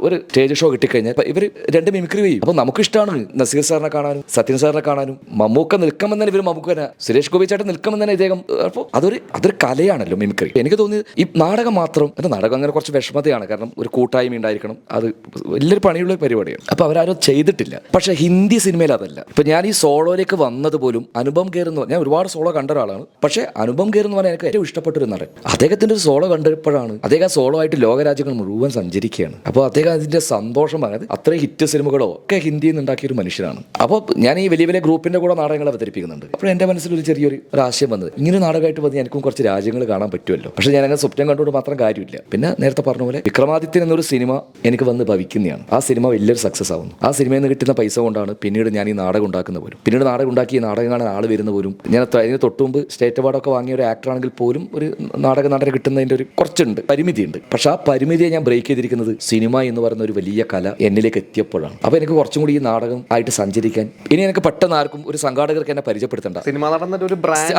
Speaker 3: ഒരു സ്റ്റേജ് ഷോ കിട്ടിക്കഴിഞ്ഞാൽ ഇവർ 2 മിമിക്രി ചെയ്യും. അപ്പോൾ നമുക്കിഷ്ടമാണ് നസീർ സാറിനെ കാണാനും സത്യൻ സാറിനെ കാണാനും. മമ്മൂക്ക നിൽക്കുമ്പോൾ തന്നെ ഇവർ മമ്മൂക്ക തന്നെ, സുരേഷ് ഗോപി ചേട്ടൻ നിൽക്കുമ്പോൾ തന്നെ ഇദ്ദേഹം. അപ്പോൾ അതൊരു കലയാണല്ലോ മിമിക്രി. എനിക്ക് തോന്നിയത് ഈ നാടകം മാത്രം, നാടകം അങ്ങനെ കുറച്ച് വിഷമതയാണ്. കാരണം ഒരു കൂട്ടായ്മ ഉണ്ടായിരിക്കണം, വായിക്കണം. അത് വലിയൊരു പണിയുള്ള പരിപാടിയാണ്. അപ്പോൾ അവരാരും ചെയ്തിട്ടില്ല. പക്ഷേ ഹിന്ദി സിനിമയിൽ അതല്ല. ഇപ്പം ഞാൻ ഈ സോളോയിലേക്ക് വന്നത് പോലും അനുപം ഖേർ എന്ന് പറഞ്ഞാൽ, ഞാൻ ഒരുപാട് സോളോ കണ്ട ഒരാളാണ്. പക്ഷേ അനുപം ഖേർ എന്ന് പറഞ്ഞാൽ എനിക്ക് ഏറ്റവും ഇഷ്ടപ്പെട്ടൊരു നടൻ. അദ്ദേഹത്തിൻ്റെ ഒരു സോളോ കണ്ടപ്പോഴാണ് അദ്ദേഹം സോളോ ആയിട്ട് ലോകരാജ്യങ്ങൾ മുഴുവൻ സഞ്ചരിക്കുകയാണ്. അപ്പോൾ അദ്ദേഹം അതിൻ്റെ സന്തോഷം പറഞ്ഞത് അത്രയും ഹിറ്റ് സിനിമകളോ ഒക്കെ ഹിന്ദിയിൽ നിന്ന് ഉണ്ടാക്കിയ ഒരു മനുഷ്യനാണ്. അപ്പോൾ ഞാൻ ഈ വലിയ വലിയ ഗ്രൂപ്പിൻ്റെ കൂടെ നാടകങ്ങൾ അവതരിപ്പിക്കുന്നുണ്ട്. അപ്പോൾ എൻ്റെ മനസ്സിലൊരു ചെറിയൊരു ആശയം വന്നത്, ഇങ്ങനെ നാടകമായിട്ട് വന്ന് എനിക്കും കുറച്ച് രാജ്യങ്ങൾ കാണാൻ പറ്റുമല്ലോ. പക്ഷേ ഞാൻ അങ്ങനെ സ്വപ്നം കണ്ടുകൊണ്ട് മാത്രം കാര്യമില്ല. പിന്നെ നേരത്തെ പറഞ്ഞ പോലെ വിക്രമാദിത്യൻ എന്നൊരു സിനിമ എനിക്ക് വന്ന് ഭവിക്കുന്നതാണ്. ആ സിനിമ വലിയൊരു സക്സസ് ആവുന്നു. ആ സിനിമയിൽ നിന്ന് കിട്ടുന്ന പൈസ കൊണ്ടാണ് പിന്നീട് ഞാൻ ഈ നാടകം ഉണ്ടാക്കുന്ന പോലും. പിന്നീട് നാടകം ഉണ്ടാക്കി ഈ നാടകം കാണാൻ ആൾ വരുന്ന പോലും, ഞാൻ അതിന് തൊട്ടുമുമ്പ് സ്റ്റേറ്റ് അവാർഡൊക്കെ വാങ്ങിയ ഒരു ആക്ടറാണെങ്കിൽ പോലും ഒരു നാടക നടന കിട്ടുന്നതിൻ്റെ ഒരു കുറച്ചുണ്ട്, പരിമിതിയുണ്ട്. പക്ഷെ ആ പരിമിതിയെ ഞാൻ ബ്രേക്ക് ചെയ്തിരിക്കുന്നത് സിനിമ എന്ന് പറയുന്ന ഒരു വലിയ കല എന്നിലേക്ക് എത്തിയപ്പോഴാണ്. അപ്പോൾ എനിക്ക് കുറച്ചും കൂടി ഈ നാടകം ആയിട്ട് സഞ്ചരിക്കാൻ ഇനി എനിക്ക് പെട്ടെന്ന് ആർക്കും ഒരു സംഘാടകർക്ക് എന്നെ പരിചയപ്പെടുത്തണ്ട.
Speaker 2: സിനിമ നടന്ന ഒരു ബ്രാൻഡ്,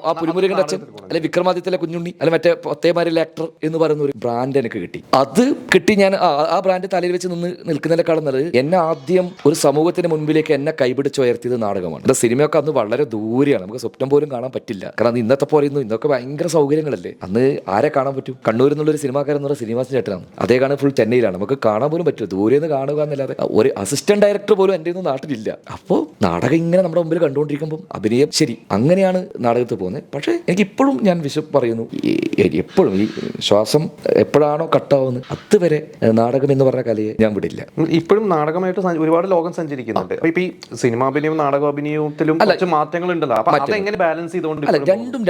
Speaker 3: ആ പുലിമുരുകൻ്റെ അച്ഛൻ അല്ലെ വിക്രമാദിത്യയിലെ കുഞ്ഞുണ്ണി അല്ലെ മറ്റേ പത്തേമാരിലെ ആക്ടർ എന്ന് പറയുന്ന ഒരു ബ്രാൻഡ് എനിക്ക് കിട്ടി. അത് കിട്ടി. ഞാൻ ആ ബ്രാൻഡ് തലയിൽ വെച്ച് നിൽക്കുന്നതിനേക്കാളും നല്ലത് എന്നെ ആദ്യം ഒരു സമൂഹത്തിന് മുൻപിലേക്ക് എന്നെ കൈപിടിച്ചുയർത്തിയത് നാടകമാണ്. എൻ്റെ സിനിമയൊക്കെ അന്ന് വളരെ ദൂരെയാണ്, നമുക്ക് സ്വപ്നം പോലും കാണാൻ പറ്റില്ല. കാരണം ഇന്നത്തെ പോലെ ഇന്നൊക്കെ ഭയങ്കര സൗകര്യങ്ങളല്ലേ. അന്ന് ആരെ കാണാൻ പറ്റും? കണ്ണൂരിൽ നിന്നുള്ള ഒരു സിനിമാക്കാരൻ എന്ന് പറഞ്ഞാൽ ശ്രീനിവാസൻ ചേട്ടനാണ്. അതേ കാണാൻ ഫുൾ ചെന്നൈയിലാണ്. നമുക്ക് കാണാൻ പോലും പറ്റില്ല, ദൂരെ നിന്ന് കാണുക എന്നല്ലാതെ. ഒരു അസിസ്റ്റന്റ് ഡയറക്ടർ പോലും എൻ്റെ ഒന്നും നാട്ടിലില്ല. അപ്പോൾ നാടകം ഇങ്ങനെ നമ്മുടെ മുമ്പിൽ കണ്ടുകൊണ്ടിരിക്കുമ്പോൾ അഭിനയം ശരി, അങ്ങനെയാണ് നാടകത്തിൽ പോകുന്നത്. പക്ഷേ എനിക്ക് ഇപ്പോഴും ഞാൻ പറയുന്നു, എപ്പോഴും ഈ ശ്വാസം എപ്പോഴാണോ കട്ടാവുന്നത് അതുവരെ നാടകം എന്ന് പറഞ്ഞ കലയെ ഞാൻ വിടില്ല.
Speaker 2: ഇപ്പോഴും നാടകമായിട്ട് ഒരുപാട് ലോകം സഞ്ചരിക്കുന്നുണ്ട്. അപ്പൊ ഇപ്പൊ ഈ സിനിമാഭിനയവും നാടകാഭിനയത്തിലും കുറച്ച് മാറ്റങ്ങൾ ഉണ്ടല്ലോ. അപ്പൊ അതെങ്ങനെ ബാലൻസ് ചെയ്തുകൊണ്ട്?
Speaker 3: അല്ല,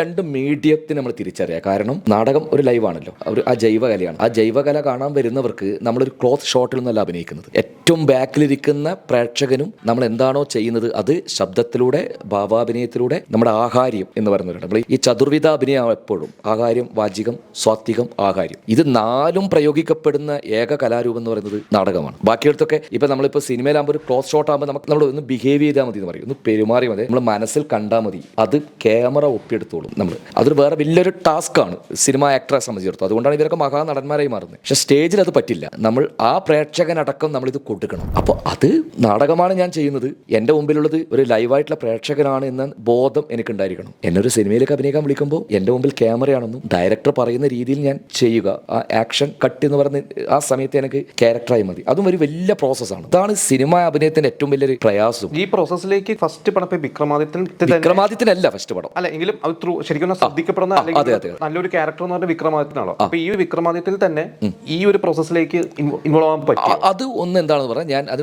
Speaker 3: രണ്ടും മീഡിയത്തിന് നമ്മൾ തിരിച്ചറിയാം. കാരണം നാടകം ഒരു ലൈവാണല്ലോ, ആ ജൈവകലയാണ്. ആ ജൈവകല കാണാൻ വരുന്നവർക്ക് നമ്മളൊരു ക്ലോത്ത് ഷോട്ടിൽ നിന്നല്ല അഭിനയിക്കുന്നത്. ഏറ്റവും ബാക്കിലിരിക്കുന്ന പ്രേക്ഷകനും നമ്മൾ എന്താണോ ചെയ്യുന്നത് അത് ശബ്ദത്തിലൂടെ, ഭാവാഭിനയത്തിലൂടെ, നമ്മുടെ ആഹാര്യം എന്ന് പറയുന്നവരുണ്ട്. നമ്മൾ ഈ ചതുർവിധ അഭിനയം എപ്പോഴും ആഹാര്യം, വാചികം, സ്വാത്വികം, ആഹാര്യം, ഇത് 4 പ്രയോഗിക്കപ്പെടുന്ന ഏക കലാരൂപം എന്ന് പറയുന്നത് നാടകമാണ്. ബാക്കിയെടുത്തൊക്കെ ഇപ്പം നമ്മളിപ്പോൾ സിനിമയിലാകുമ്പോൾ ഒരു ക്ലോസ് ഷോട്ട് ആകുമ്പോൾ നമ്മൾ ഒന്ന് ബിഹേവ് ചെയ്താൽ മതി എന്ന് പറയും, ഒന്ന് പെരുമാറി മതി, നമ്മൾ മനസ്സിൽ കണ്ടാൽ മതി, അത് ക്യാമറ ഒപ്പിയെടുത്തോളും. അതൊരു വേറെ വലിയൊരു ടാസ്ക്കാണ് സിനിമ ആക്ടറെ സംബന്ധിച്ചിടത്തോളം. അതുകൊണ്ടാണ് ഇവരൊക്കെ മഹാനടന്മാരായി മാറുന്നത്. പക്ഷെ സ്റ്റേജിൽ അത് പറ്റില്ല. നമ്മൾ ആ പ്രേക്ഷകനടക്കം നമ്മളിത് കൊടുക്കണം. അപ്പോൾ അത് നാടകമാണ് ഞാൻ ചെയ്യുന്നത്, എൻ്റെ മുമ്പിലുള്ളത് ഒരു ലൈവായിട്ടുള്ള പ്രേക്ഷകനാണ് എന്ന ബോധം എനിക്കുണ്ടായിരിക്കണം. എന്നൊരു സിനിമയിലേക്ക് അഭിനയിക്കാൻ വിളിക്കുമ്പോൾ എൻ്റെ മുമ്പിൽ ക്യാമറയാണെന്നും ഡയറക്ടർ പറയുന്ന രീതിയിൽ ഞാൻ ചെയ്യുക. ആ ആക്ഷൻ കട്ട് എന്ന് പറയുന്ന ആ സമയത്ത് എനിക്ക് ക്യാരക്ടറായി മതി. അതും ഒരു വലിയ പ്രോസസ്സാണ്. അതാണ് സിനിമ അഭിനയത്തിന്റെ ഏറ്റവും വലിയൊരു പ്രയാസം.
Speaker 2: ഈ പ്രോസസ്സിലേക്ക് ഫസ്റ്റ് പടം
Speaker 3: വിക്രമാദിത്യനല്ല ഫസ്റ്റ് പടം
Speaker 2: അല്ല എങ്കിലും അത് ശരിക്കും ശ്രദ്ധിക്കപ്പെടുന്ന നല്ലൊരു ക്യാരക്ടർ എന്ന് പറഞ്ഞാൽ വിക്രമാദിത്യനാണോ? അപ്പൊ ഈ വിക്രമാദിത്യത്തിൽ തന്നെ ഈ ഒരു പ്രോസസ്സിലേക്ക് ഇൻവോൾവ് ആവാൻ പറ്റും.
Speaker 3: അത് ഒന്ന് എന്താണെന്ന് പറഞ്ഞാൽ ഞാൻ അത്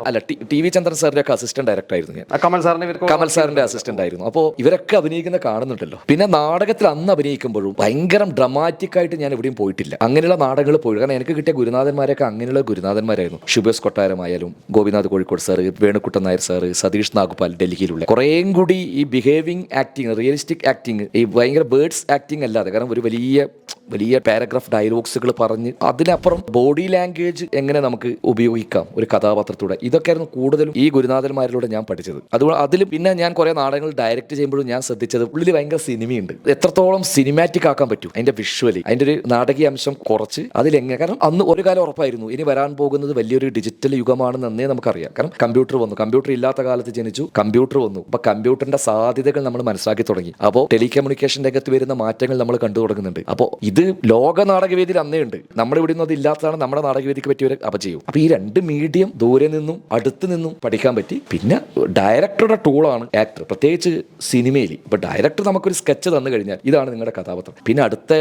Speaker 3: അല്ല ടി വി ചന്ദ്രൻ സാറിന്റെ ഒക്കെ അസിസ്റ്റന്റ് ഡയറക്ടർ ആയിരുന്നു ഞാൻ. കമൽ സാറിന്റെ അസിസ്റ്റന്റ് ആയിരുന്നു. അപ്പോൾ ഇവരൊക്കെ അഭിനയിക്കുന്ന കാണുന്നുണ്ടല്ലോ. പിന്നെ നാടകത്തിൽ അന്ന് അഭിനയിക്കുമ്പോഴും ഭയങ്കര ഡ്രമാറ്റിക് ആയിട്ട് ഞാൻ എവിടെയും പോയിട്ടില്ല. അങ്ങനെയുള്ള നാടകങ്ങൾ പോയി. കാരണം എനിക്ക് കിട്ടിയ ഗുരുനാഥന്മാരൊക്കെ അങ്ങനെയുള്ള ഗുരുനാഥന്മാരായിരുന്നു. ശുഭേഷ് കൊട്ടാരമായാലും, ഗോപിനാഥ് കോഴിക്കോട് സാറ്, വേണുക്കുട്ടൻ നായർ സാറ്, സതീഷ് നാഗ്പാൽ ഡൽഹിയിലുള്ള കുറേയും കൂടി ഈ ബിഹേവിംഗ് ആക്ടിങ്, റിയലിസ്റ്റിക് ആക്ടിങ്, ഈ ഭയങ്കര ബേർഡ്സ് ആക്ടിങ് അല്ലാതെ, കാരണം ഒരു വലിയ പാരഗ്രാഫ് ഡയലോഗ്സുകൾ പറഞ്ഞ് അതിനപ്പുറം ബോഡി ലാംഗ്വേജ് എങ്ങനെ നമുക്ക് ഉപയോഗിക്കാം ഒരു കഥാപാത്രത്തിലൂടെ, ഇതൊക്കെയായിരുന്നു കൂടുതലും ഈ ഗുരുനാഥന്മാരിലൂടെ ഞാൻ പഠിച്ചത്. അതുകൊണ്ട് അതിൽ പിന്നെ ഞാൻ കുറേ നാടകങ്ങൾ ഡയറക്റ്റ് ചെയ്യുമ്പോഴും ഞാൻ ശ്രദ്ധിച്ചത് ഉള്ളിൽ ഭയങ്കര സിനിമയുണ്ട്. എത്രത്തോളം സിനിമാറ്റിക് ആക്കാൻ പറ്റും അതിന്റെ വിഷ്വലി, അതിന്റെ ഒരു നാടകീയ അംശം കുറച്ച് അതിലെങ്ങനെ. കാരണം അന്ന് ഒരു കാലം ഉറപ്പായിരുന്നു ഇനി വരാൻ പോകുന്നത് വലിയൊരു ഡിജിറ്റൽ യുഗമാണെന്ന് അന്നേ നമുക്കറിയാം. കാരണം കമ്പ്യൂട്ടർ വന്നു, കമ്പ്യൂട്ടർ ഇല്ലാത്ത കാലത്ത് ജനിച്ചു, കമ്പ്യൂട്ടർ വന്നു. അപ്പൊ കമ്പ്യൂട്ടറിന്റെ സാധ്യതകൾ നമ്മൾ മനസ്സിലാക്കി തുടങ്ങി. അപ്പോൾ ടെലികമ്മ്യൂണിക്കേഷൻ രംഗത്ത് വരുന്ന മാറ്റങ്ങൾ നമ്മൾ കണ്ടു തുടങ്ങുന്നുണ്ട്. അപ്പോൾ ഇത് ലോക നാടകവേദിയിൽ അന്നേ ഉണ്ട്. നമ്മുടെ ഇവിടെ നിന്ന് അത് ഇല്ലാത്തതാണ് നമ്മുടെ നാടകവേദിക്ക് പറ്റിയ ഒരു അപജയവും. അപ്പോൾ ഈ രണ്ട് മീഡിയം ദൂരെ നിന്നും അടുത്ത് നിന്നും പഠിക്കാൻ പറ്റി. പിന്നെ ഡയറക്ടറുടെ ടൂളാണ് ആക്ടർ, പ്രത്യേകിച്ച് സിനിമയിൽ. ഇപ്പോൾ ഡയറക്ടർ നമുക്കൊരു സ്കെച്ച് തന്നു കഴിഞ്ഞാൽ ഇതാണ് നിങ്ങളുടെ കഥാപാത്രം, പിന്നെ അടുത്ത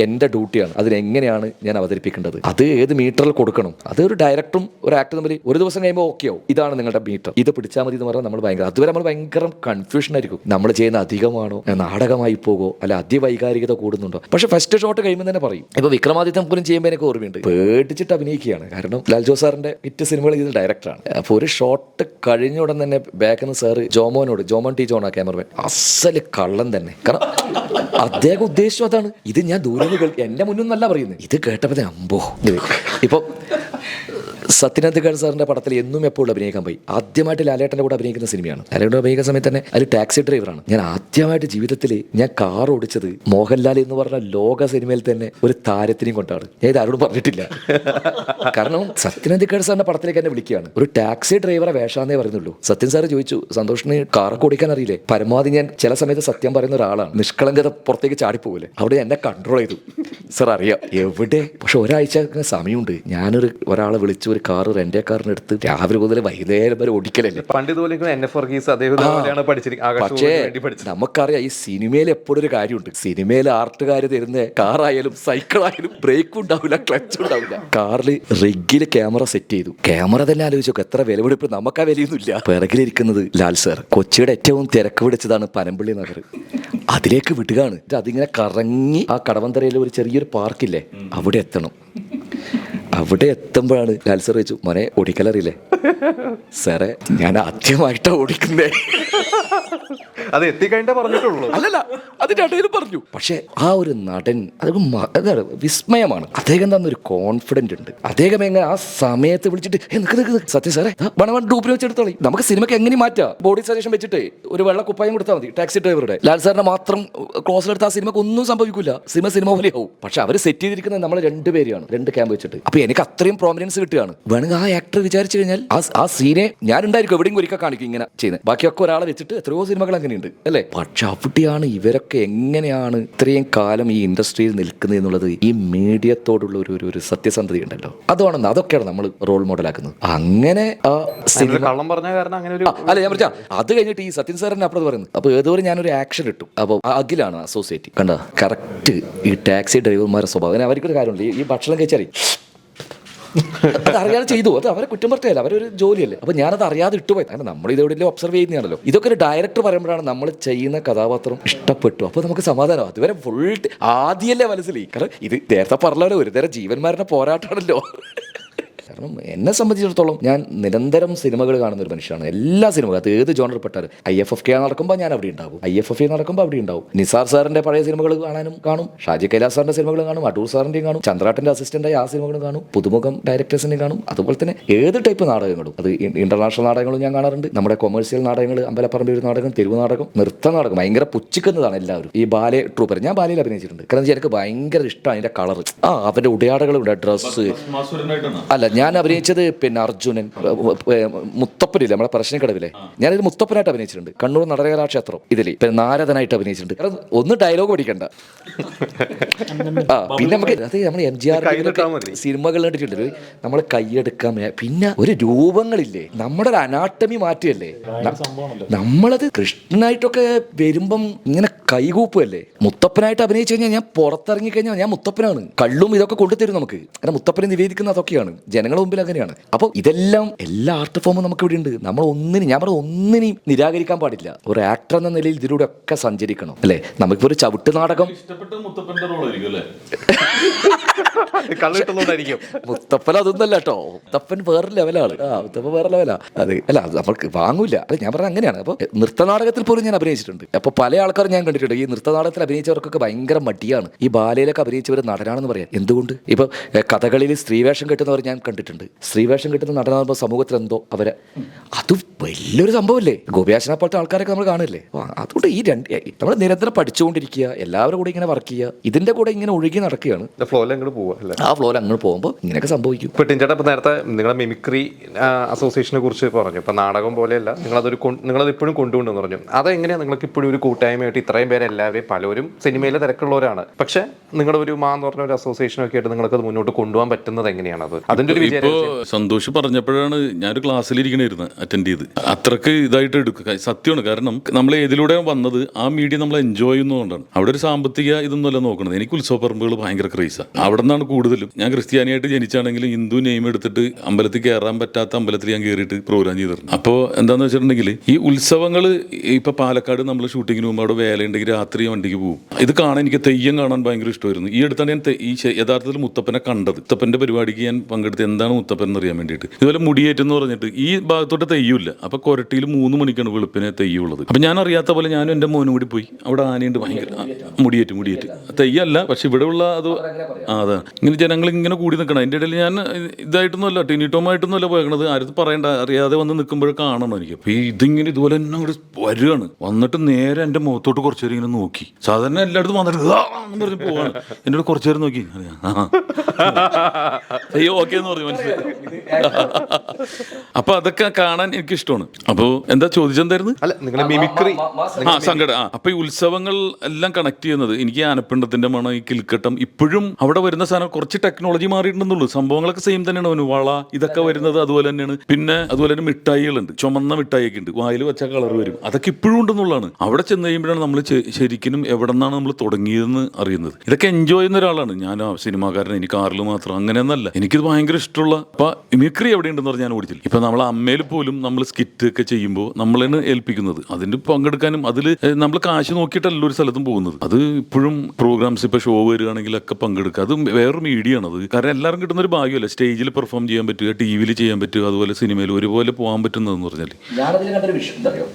Speaker 3: എൻ്റെ ഡ്യൂട്ടിയാണ് അതിനെങ്ങനെയാണ് ഞാൻ അവതരിപ്പിക്കേണ്ടത്, അത് ഏത് മീറ്ററിൽ കൊടുക്കണം. അത് ഒരു ഡയറക്ടറും ഒരു ആക്ടറും തമ്മിൽ ഒരു ദിവസം കഴിയുമ്പോൾ ഓക്കെ ആവും, ഇതാണ് നിങ്ങളുടെ മീറ്റർ, ഇത് പിടിച്ചാൽ മതി എന്ന് പറഞ്ഞാൽ നമ്മൾ ഭയങ്കര അതുവരെ നമ്മൾ ഭയങ്കര കൺഫ്യൂഷൻ ആയിരിക്കും. നമ്മൾ ചെയ്യുന്ന അധികമാണോ, നാടകമായി പോകുമോ, അല്ല അതിവൈകാരികത കൂടുന്നുണ്ടോ. പക്ഷെ ഫസ്റ്റ് ഷോട്ട് കഴിയുമ്പോൾ തന്നെ പറയും. ഇപ്പോൾ വിക്രമാദിത്യം പോലും ചെയ്യുമ്പോൾ എനിക്ക് ഓർമ്മയുണ്ട്, പേടിച്ചിട്ട് അഭിനയിക്കുകയാണ്. കാരണം ലാൽ ജോസ് സാറിന്റെ ഹിറ്റ് സിനിമകൾ ചെയ്ത ഡയറക്ടറാണ്. അപ്പോൾ ഒരു ഷോട്ട് കഴിഞ്ഞ ഉടൻ തന്നെ ബാക്കിൽ നിന്ന് സാറ് ജോമോൻ ടി ജോൺ ആ ക്യാമറമാൻ അസല് കള്ളൻ തന്നെ. കാരണം അദ്ദേഹം ഉദ്ദേശിച്ചു അതാണ്. ഇത് ഞാൻ ദൂരെ നിന്ന് എന്റെ മുന്നിൽ നിന്നല്ല പറയുന്നത്, ഇത് കേട്ടപ്പോൾ അമ്പോ. ഇപ്പൊ സത്യനാഥ് സാറിന്റെ പടത്തിൽ എന്നും എപ്പോഴും അഭിനയിക്കാൻ പോയി. ആദ്യമായിട്ട് ലാലേട്ടൻ്റെ കൂടെ അഭിനയിക്കുന്ന സിനിമയാണ്. ലാലേട്ടൻ അഭിനയിക്കുന്ന സമയത്ത് തന്നെ അതിൽ ടാക്സി ഡ്രൈവറാണ്. ഞാൻ ആദ്യമായിട്ട് ജീവിതത്തിൽ ഞാൻ കാർ ഓടിച്ചത് മോഹൻലാൽ എന്ന് പറഞ്ഞ ലോക സിനിമയിൽ തന്നെ ഒരു താരത്തിനെയും കൊണ്ടാണ്. ഞാൻ ഇത് ആരോടും പറഞ്ഞിട്ടില്ല. കാരണം സത്യനാഥ് സാറിന്റെ പടത്തിലേക്ക് എന്നെ വിളിക്കുകയാണ്. ഒരു ടാക്സി ഡ്രൈവറെ വേഷാന്നേ പറയുന്നുള്ളൂ. സത്യൻ സാറ് ചോദിച്ചു, സന്തോഷിന് കാറൊക്കെ ഓടിക്കാൻ അറിയില്ലേ? പരമാവധി ഞാൻ ചില സമയത്ത് സത്യം പറയുന്ന ഒരാളാണ്, നിഷ്കളങ്കത പുറത്തേക്ക് ചാടിപ്പോകില്ലേ. അവിടെ എന്നെ കൺട്രോൾ ചെയ്തു. സാർ അറിയാം എവിടെ. പക്ഷെ ഒരാഴ്ച സമയമുണ്ട്. ഒരാളെ വിളിച്ച് ഒരു കാറ് റെന്റേ കാറിന് എടുത്ത് രാവിലെ മുതൽ വൈകുന്നേരം വരെ ഓടിക്കലല്ലേ. പക്ഷേ നമുക്കറിയാം ഈ സിനിമയിൽ എപ്പോഴും ഒരു കാര്യമുണ്ട്. സിനിമയിൽ ആർട്ടുകാർ തരുന്ന കാറായാലും സൈക്കിളായാലും ബ്രേക്കും ഉണ്ടാവില്ല, ക്ലച്ചും ഉണ്ടാവില്ല. കാറിൽ റിഗില് ക്യാമറ സെറ്റ് ചെയ്തു. ക്യാമറ തന്നെ ആലോചിച്ചു എത്ര വിലപിടിപ്പ്. നമുക്ക് ആ വിലയൊന്നുമില്ല. പിറകിലിരിക്കുന്നത് ലാൽ സാർ. കൊച്ചിയുടെ ഏറ്റവും തിരക്ക് പിടിച്ചതാണ് പനമ്പള്ളി നഗർ. അതിലേക്ക് വിടുകയാണ്. അതിങ്ങനെ കറങ്ങി ആ കടവന്തരയിൽ ഒരു ചെറിയൊരു പാർക്കില്ലേ, അവിടെ എത്തണം. അവിടെ എത്തുമ്പോഴാണ് ലാൽ സാർ വെച്ചു, മോനെ ഓടിക്കലറിയില്ലേ? സാറേ ഞാൻ ആദ്യമായിട്ടാ ഓടിക്കുന്നേ.
Speaker 2: അത് എത്തിക്കഴിഞ്ഞാൽ പറഞ്ഞിട്ടുള്ളൂ.
Speaker 3: അല്ലല്ല, അതിന്റെ ഇടയിലും പറഞ്ഞു. പക്ഷെ ആ ഒരു നടൻ അതാണ് വിസ്മയമാണ്. അദ്ദേഹം തന്നൊരു കോൺഫിഡന്റ് ഉണ്ട്. അദ്ദേഹം എങ്ങനെ ആ സമയത്ത് വിളിച്ചിട്ട് സത്യം സാറേ വൺ ഡൂപ്പിൽ വെച്ചെടുത്തോളി, നമുക്ക് സിനിമയ്ക്ക് എങ്ങനെ മാറ്റാം. ബോഡി സജഷൻ വെച്ചിട്ട് ഒരു വെള്ള കുപ്പായം കൊടുത്താൽ മതി ടാക്സി ഡ്രൈവറുടെ. ലാൽ സാറിനെ മാത്രം ക്ലോസിലെടുത്ത് ആ സിനിമക്ക് ഒന്നും സംഭവിക്കില്ല. സിനിമ പോലെയാവും. പക്ഷെ അവർ സെറ്റ് ചെയ്തിരിക്കുന്നത് നമ്മൾ രണ്ടുപേരെയാണ്, രണ്ട് ക്യാമ്പ് വെച്ചിട്ട്. അപ്പൊ എനിക്ക് അത്രയും പ്രോമിനൻസ് കിട്ടുകയാണ്. വേണമെങ്കിൽ ആ ആക്ടർ വിചാരിച്ചു കഴിഞ്ഞാൽ ആ സീനെ ഞാൻ ഉണ്ടായിരിക്കും എവിടെയും ഒരിക്കൽ കാണിക്കും ഇങ്ങനെ ചെയ്യുന്നത്. ബാക്കിയൊക്കെ ഒരാളെ വെച്ചിട്ട് എത്രയോ സിനിമകൾ അങ്ങനെയുണ്ട് അല്ലേ. പക്ഷെ അവിടെയാണ് ഇവരൊക്കെ എങ്ങനെയാണ് ഇത്രയും കാലം ഈ ഇൻഡസ്ട്രിയിൽ നിൽക്കുന്നത് എന്നുള്ളത്. ഈ മീഡിയത്തോടുള്ള ഒരു സത്യസന്ധത ഉണ്ടല്ലോ, അതൊക്കെയാണ് നമ്മൾ റോൾ മോഡലാക്കുന്നത്. അങ്ങനെ ആ സിനിമ
Speaker 2: കള്ളം പറഞ്ഞ കാരണം അങ്ങനെ ഒരു
Speaker 3: അല്ല ഞാൻ പറഞ്ഞ അത് കഴിഞ്ഞിട്ട് ഈ സത്യൻ സാറിന്റെ അപ്പുറത്ത് പറയുന്നത്. അപ്പൊ ഏതോരം ഞാനൊരു ആക്ഷൻ ഇട്ടു. അപ്പൊ അഖിലാണ് അസോസിയേറ്റ്. കണ്ട കറക്റ്റ് ഈ ടാക്സി ഡ്രൈവർമാരുടെ സ്വഭാവം. അങ്ങനെ അവർക്കൊരു കാര്യമുണ്ട്, ഈ ഭക്ഷണം കഴിച്ചാൽ അത് അറിയാതെ ചെയ്തു. അത് അവരെ കുറ്റം പറ്റിയല്ല, അവരൊരു ജോലിയല്ലേ. അപ്പൊ ഞാനത് അറിയാതെ ഇട്ടുപോയി. കാരണം നമ്മൾ ഇതെവിടെ ഒബ്സർവ് ചെയ്യുന്നതാണല്ലോ. ഇതൊക്കെ ഒരു ഡയറക്ടർ പറയുമ്പോഴാണ് നമ്മൾ ചെയ്യുന്ന കഥാപാത്രം ഇഷ്ടപ്പെട്ടു. അപ്പൊ നമുക്ക് സമാധാനം. അതുവരെ ഫുൾ ആദ്യമല്ലേ മനസ്സിൽ. കാരണം ഇത് നേരത്തെ പറഞ്ഞ ഒരു തരം ജീവന്മാരുടെ പോരാട്ടമാണല്ലോ. കാരണം എന്നെ സംബന്ധിച്ചിടത്തോളം ഞാൻ നിരന്തരം സിനിമകൾ കാണുന്ന ഒരു മനുഷ്യനാണ്. എല്ലാ സിനിമകളും, അത് ഏത് ജോണറിൽപ്പെട്ടാലും. IFFK നടക്കുമ്പോൾ ഞാൻ അവിടെ ഉണ്ടാവും, IFFA നടക്കുമ്പോൾ അവിടെ ഉണ്ടാവും. നിസാർ സാറിന്റെ പഴയ സിനിമകൾ കാണും, ഷാജി കൈലാസ് സാറിന്റെ സിനിമകൾ കാണും, അടൂർ സാറിന്റെയും കാണും, ചന്ദ്രാട്ടന്റെ അസിസ്റ്റന്റായി ആ സിനിമകളും കാണും, പുതുമുഖം ഡയറക്ടേഴ്സിന്റെയും കാണും. അതുപോലെ തന്നെ ഏത് ടൈപ്പ് നാടകങ്ങളും, അത് ഇന്റർനാഷണൽ നാടകങ്ങളും ഞാൻ കാണാറുണ്ട്. നമ്മുടെ കൊമേഴ്സ്യൽ നാടകങ്ങൾ, അമ്പലപ്പറമ്പ് ഒരു നാടകം, തെരുവ് നാടകം, നൃത്ത നാടകം ഭയങ്കര പുച്ഛിക്കുന്നതാണ് എല്ലാവരും. ഈ ബാലെ ട്രൂപ്പർ ഞാൻ ബാലയിൽ അഭിനയിച്ചിട്ടുണ്ട്. കാരണം എനിക്ക് ഭയങ്കര ഇഷ്ടമാണ് അതിന്റെ കളർ. അവന്റെ ഉടയാടകളുണ്ട്, ഡ്രസ്സ്. അല്ല, ഞാൻ അഭിനയിച്ചത് പിന്നെ അർജുനൻ, മുത്തപ്പനില്ലേ നമ്മുടെ പറശ്ശിനിക്കടവിലെ, ഞാനിത് മുത്തപ്പനായിട്ട് അഭിനയിച്ചിട്ടുണ്ട്. കണ്ണൂർ നടനകലാക്ഷേത്രം ഇതില് പിന്നെ നാരദനായിട്ട് അഭിനയിച്ചിട്ടുണ്ട്. കാരണം ഒന്ന് ഡയലോഗ് പഠിക്കണ്ട. പിന്നെ നമുക്ക് അത് നമ്മൾ MGR സിനിമകൾ കണ്ടിട്ടുണ്ട്. നമ്മൾ കൈയെടുക്കാൻ പിന്നെ ഒരു രൂപങ്ങളില്ലേ, നമ്മുടെ ഒരു അനാട്ടമി മാറ്റിയല്ലേ. നമ്മളത് കൃഷ്ണനായിട്ടൊക്കെ വരുമ്പം ഇങ്ങനെ കൈകൂപ്പല്ലേ. മുത്തപ്പനായിട്ട് അഭിനയിച്ചു കഴിഞ്ഞാൽ ഞാൻ പുറത്തിറങ്ങി കഴിഞ്ഞാൽ ഞാൻ മുത്തപ്പനാണ്. കള്ളും ഇതൊക്കെ കൊണ്ടുതരും നമുക്ക്. കാരണം മുത്തപ്പനെ നിവേദിക്കുന്ന അതൊക്കെയാണ് ജനങ്ങളുടെ മുമ്പിൽ. അങ്ങനെയാണ്. അപ്പോൾ ഇതെല്ലാം എല്ലാ ആർട്ട് ഫോമും നമുക്ക് ഇവിടെ ഉണ്ട്. നമ്മൾ ഒന്നിനെയും നിരാകരിക്കാൻ പാടില്ല. ഒരു ആക്ടർ എന്ന നിലയിൽ ഇതിലൂടെ ഒക്കെ സഞ്ചരിക്കണം അല്ലേ. നമുക്കിപ്പോ ഒരു ചവിട്ട് നാടകം മുത്തപ്പൻ അതൊന്നല്ല കേട്ടോ. മുത്തപ്പൻ വേറെ ലെവലാണ്. മുത്തപ്പൻ വേറെ ലെവലാ. അത് അല്ല, അത് നമ്മൾക്ക് വാങ്ങൂല. അത് ഞാൻ പറഞ്ഞ അങ്ങനെയാണ്. അപ്പോൾ നൃത്തനാടകത്തിൽ പോലും ഞാൻ അഭിനയിച്ചിട്ടുണ്ട്. അപ്പോൾ പല ആൾക്കാരും ഞാൻ കണ്ടിട്ടുണ്ട് ഈ നൃത്തനാടകത്തിൽ അഭിനയിച്ചവർക്കൊക്കെ ഭയങ്കര മടിയാണ് ഈ ബാലയിലൊക്കെ അഭിനയിച്ചവർ നടനാണെന്ന് പറയാൻ. എന്തുകൊണ്ട്? ഇപ്പൊ കഥകളിയിൽ സ്ത്രീവേഷം കെട്ടുന്നവർ ഞാൻ കണ്ടിട്ടുണ്ട്. സ്ത്രീവേഷം കിട്ടുന്ന നടനാകുമ്പോൾ സമൂഹത്തിൽ എന്തോ അവരെ അത് വലിയൊരു സംഭവമല്ലേ. ഗോപിയാശനെ പോലത്തെ ആൾക്കാരൊക്കെ നമ്മൾ കാണുമല്ലേ. അതുകൊണ്ട് ഈ നമ്മൾ നിരന്തരം പഠിച്ചുകൊണ്ടിരിക്കുക, എല്ലാവരും കൂടെ ഇങ്ങനെ വർക്ക് ചെയ്യുക, ഇതിന്റെ കൂടെ ഇങ്ങനെ ഒഴുകി നടക്കുകയാണ്. ആ ഫ്ലോയിൽ അങ്ങോട്ട് പോകുമ്പോൾ ഇങ്ങനെയൊക്കെ സംഭവിക്കും.
Speaker 2: ഇപ്പൊ ടിൻചേട്ടാ, ഇപ്പൊ നേരത്തെ നിങ്ങളെ മിമിക്രി അസോസിയേഷനെ കുറിച്ച് പറഞ്ഞു. ഇപ്പൊ നാടകം പോലെയല്ല, നിങ്ങളത് ഇപ്പോഴും കൊണ്ടുകൊണ്ടെന്ന് പറഞ്ഞു. അതെങ്ങനെയാണ് നിങ്ങൾക്ക് ഇപ്പോഴും ഒരു കൂട്ടായ്മയായിട്ട് ഇത്രയും പേര് എല്ലാവരെയും പലരും സിനിമയിലെ തിരക്കുള്ളവരാണ്, പക്ഷെ നിങ്ങളുടെ ഒരു എന്ന് പറഞ്ഞ ഒരു അസോസിയേഷനൊക്കെ ആയിട്ട് നിങ്ങൾക്ക് അത് മുന്നോട്ട് കൊണ്ടുപോകാൻ പറ്റുന്നത് എങ്ങനെയാണ്? അത് അതിന്റെ ഒരു വിജയം
Speaker 1: സന്തോഷ് പറഞ്ഞപ്പോഴാണ് ഞാനൊരു ക്ലാസ്സിലിരിക്കണായിരുന്നു അറ്റൻഡ് ചെയ്ത്. അത്രക്ക് ഇതായിട്ട് എടുക്കുക സത്യമാണ്. കാരണം നമ്മൾ ഏതിലൂടെ വന്നത് ആ മീഡിയ നമ്മൾ എൻജോയ് ചെയ്യുന്നതുകൊണ്ടാണ്. അവിടെ ഒരു സാമ്പത്തിക ഇതൊന്നുമല്ല നോക്കണത്. എനിക്ക് ഉത്സവപ്പറമ്പുകൾ ഭയങ്കര ക്രൈസാണ്. അവിടെ നിന്നാണ് കൂടുതലും. ഞാൻ ക്രിസ്ത്യാനിയായിട്ട് ജനിച്ചാണെങ്കിലും ഹിന്ദു നെയിം എടുത്തിട്ട് അമ്പലത്തിൽ കയറാൻ പറ്റാത്ത അമ്പലത്തിൽ ഞാൻ കയറിയിട്ട് പ്രോഗ്രാം ചെയ്തിരുന്നു. അപ്പോൾ എന്താണെന്ന് വെച്ചിട്ടുണ്ടെങ്കിൽ ഈ ഉത്സവങ്ങൾ ഇപ്പൊ പാലക്കാട് നമ്മൾ ഷൂട്ടിങ്ങിന് പോകുമ്പോൾ അവിടെ വേലയുണ്ടെങ്കിൽ രാത്രി വണ്ടിക്ക് പോകും. ഇത് കാണാൻ എനിക്ക് തെയ്യം കാണാൻ ഭയങ്കര ഇഷ്ടമായിരുന്നു. ഈ അടുത്താണ് ഞാൻ ഈ യഥാർത്ഥത്തിൽ മുത്തപ്പനെ കണ്ടത്. മുത്തപ്പന്റെ പരിപാടിക്ക് ഞാൻ പങ്കെടുത്ത് എന്താണ് മുത്തപ്പൻ എന്നറിയാൻ വേണ്ടിയിട്ട്. ഇതുപോലെ മുടിയേറ്റെന്ന് പറഞ്ഞിട്ട് ഈ ഭാഗത്തോട്ട് തെയ്യൂല്ല. അപ്പോൾ കൊരട്ടിയിൽ 3 മണിക്കാണ് വെളുപ്പിനെ തെയ്യുള്ളത്. അപ്പം ഞാൻ അറിയാത്ത പോലെ ഞാനും എൻ്റെ മോനും കൂടി പോയി. അവിടെ ആനയുണ്ട് ഭയങ്കര മുടിയേറ്റ് തെയ്യല്ല, പക്ഷെ ഇവിടെ ഉള്ള അത് അതാണ് ഇങ്ങനെ ജനങ്ങൾ ഇങ്ങനെ കൂടി നിൽക്കണം. അതിൻ്റെ ഇടയിൽ ഞാൻ ഇതായിട്ടൊന്നുമല്ല, ടിനിട്ടോമായിട്ടൊന്നുമല്ല പോയേക്കണത്. ആരും പറയണ്ട, അറിയാതെ വന്ന് നിൽക്കുമ്പോൾ കാണണം എനിക്ക്. അപ്പോൾ ഇതിങ്ങനെ ഇതുപോലെ തന്നെ അങ്ങോട്ട് വരികയാണ്. വന്നിട്ട് നേരെ എൻ്റെ മുഖത്തോട്ട് കുറച്ച് നേരം ഇങ്ങനെ നോക്കി. സാധാരണ എല്ലായിടത്തും വന്നിട്ട് എന്ന് പറഞ്ഞ് പോവാണ്. എന്നോട് കുറച്ച് നേരം നോക്കി അയ്യോ ഓക്കെ എന്ന് പറഞ്ഞു, മനസ്സിലായി. അപ്പൊ അതൊക്കെ കാണാൻ എനിക്ക് ഇഷ്ടമാണ്. അപ്പോൾ എന്താ ചോദിച്ചെന്തായിരുന്നു?
Speaker 2: അല്ല, നിങ്ങളുടെ മിമിക്രി
Speaker 1: സങ്കടം. അപ്പൊ ഈ ഉത്സവങ്ങൾ എല്ലാം കണക്ട് ചെയ്യുന്നത് എനിക്ക് ആനപ്പിണ്ടത്തിന്റെ മണം, ഈ കിൽക്കട്ടം, ഇപ്പോഴും അവിടെ വരുന്ന സാധനം കുറച്ച് ടെക്നോളജി മാറിയിട്ടുണ്ടെന്നുള്ളൂ. സംഭവങ്ങളൊക്കെ സെയിം തന്നെയാണ്. അവന് വള ഇതൊക്കെ വരുന്നത് അതുപോലെ തന്നെയാണ്. പിന്നെ അതുപോലെ തന്നെ മിഠായികളുണ്ട്, ചുമന്ന മിഠായിയൊക്കെ ഉണ്ട്, വായിൽ വെച്ച കളർ വരും. അതൊക്കെ ഇപ്പോഴും ഉണ്ടെന്നുള്ളതാണ്. അവിടെ ചെന്ന് കഴിയുമ്പോഴാണ് നമ്മൾ ശരിക്കും എവിടെ നിന്നാണ് നമ്മൾ തുടങ്ങിയതെന്ന് അറിയുന്നത്. ഇതൊക്കെ എൻജോയ് ചെയ്യുന്ന ഒരാളാണ് ഞാൻ. സിനിമാക്കാരൻ, എനിക്ക് കാറിൽ മാത്രം അങ്ങനെയൊന്നല്ല. എനിക്കിത് ഭയങ്കര ഇഷ്ടമുള്ള. അപ്പൊ മിമിക്രി എവിടെയുണ്ടെന്ന് പറഞ്ഞാൽ ഞാൻ ഓടിച്ചില്ല. ഇപ്പൊ നമ്മൾ അമ്മയിൽ പോലും നമ്മൾ സ്കിറ്റ് ഒക്കെ ചെയ്യുമ്പോൾ നമ്മളാണ് ഏൽപ്പിക്കുന്നത്. അതിന് പങ്കെടുക്കാനും അതിൽ നമ്മൾ കാശ് നോക്കിയിട്ടല്ല ഒരു സ്ഥലത്തും പോകുന്നത്. അത് ഇപ്പോഴും പ്രോഗ്രാംസ് ഇപ്പൊ ഷോ വരികയാണെങ്കിലൊക്കെ പങ്കെടുക്കുക. അത് വേറൊരു മീഡിയ ആണ്. അത് കാരണം എല്ലാവരും കിട്ടുന്ന ഒരു ഭാഗ്യമല്ല. സ്റ്റേജിൽ പെർഫോം ചെയ്യാൻ പറ്റുക, ടി വിയിൽ ചെയ്യാൻ പറ്റുക, അതുപോലെ സിനിമയിൽ ഒരുപോലെ പോകാൻ പറ്റുന്നതെന്ന് പറഞ്ഞാൽ
Speaker 3: ഞാനതിൽ കണ്ടൊരു വിഷയം എന്താ അറിയോ,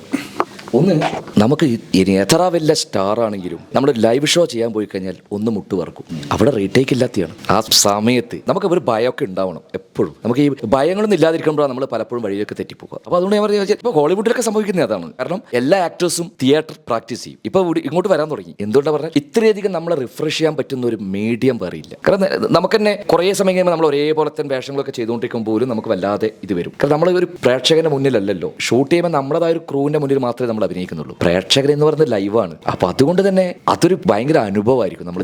Speaker 3: ഒന്ന് നമുക്ക് ഇനി എത്ര വലിയ സ്റ്റാർ ആണെങ്കിലും നമ്മൾ ലൈവ് ഷോ ചെയ്യാൻ പോയി കഴിഞ്ഞാൽ ഒന്ന് മുട്ട് വറക്കും. അവിടെ റീടേക്ക് ഇല്ലാത്തതാണ്. ആ സമയത്ത് നമുക്ക് ഒരു ഭയമൊക്കെ ഉണ്ടാവണം എപ്പോഴും. നമുക്ക് ഈ ഭയങ്ങളൊന്നും ഇല്ലാതിരിക്കുമ്പോഴാണ് നമ്മൾ പലപ്പോഴും വഴിയൊക്കെ തെറ്റിപ്പോകുക. അപ്പോൾ അതുകൊണ്ട് ഞാൻ പറഞ്ഞാൽ ഇപ്പോൾ ഹോളിവുഡിലൊക്കെ സംഭവിക്കുന്നത് അതാണ്. കാരണം എല്ലാ ആക്ടേഴ്സും തിയേറ്റർ പ്രാക്ടീസ് ചെയ്യും. ഇപ്പോൾ ഇങ്ങോട്ട് വരാൻ തുടങ്ങി. എന്തുകൊണ്ടാണ് പറഞ്ഞാൽ ഇത്രയധികം നമ്മളെ റിഫ്രഷ് ചെയ്യാൻ പറ്റുന്ന ഒരു മീഡിയം പറയില്ല. കാരണം നമുക്ക് തന്നെ കുറേ സമയം കഴിയുമ്പോൾ നമ്മൾ ഒരേപോലെ തന്നെ വേഷങ്ങളൊക്കെ ചെയ്തുകൊണ്ടിരിക്കുമ്പോൾ പോലും നമുക്ക് വല്ലാതെ ഇത് വരും. കാരണം നമ്മൾ ഒരു പ്രേക്ഷകന്റെ മുന്നിലല്ലല്ലോ ഷൂട്ട് ചെയ്യുമ്പോൾ നമ്മുടേതായ ഒരു ക്രൂവിന്റെ മുന്നിൽ മാത്രമേ നമ്മൾ അഭിനയിക്കുന്നുള്ളൂ. പ്രേക്ഷകർ എന്ന് പറയുന്നത് ലൈവാണ്. അപ്പൊ അതുകൊണ്ട് തന്നെ അതൊരു ഭയങ്കര അനുഭവമായിരിക്കും. നമ്മൾ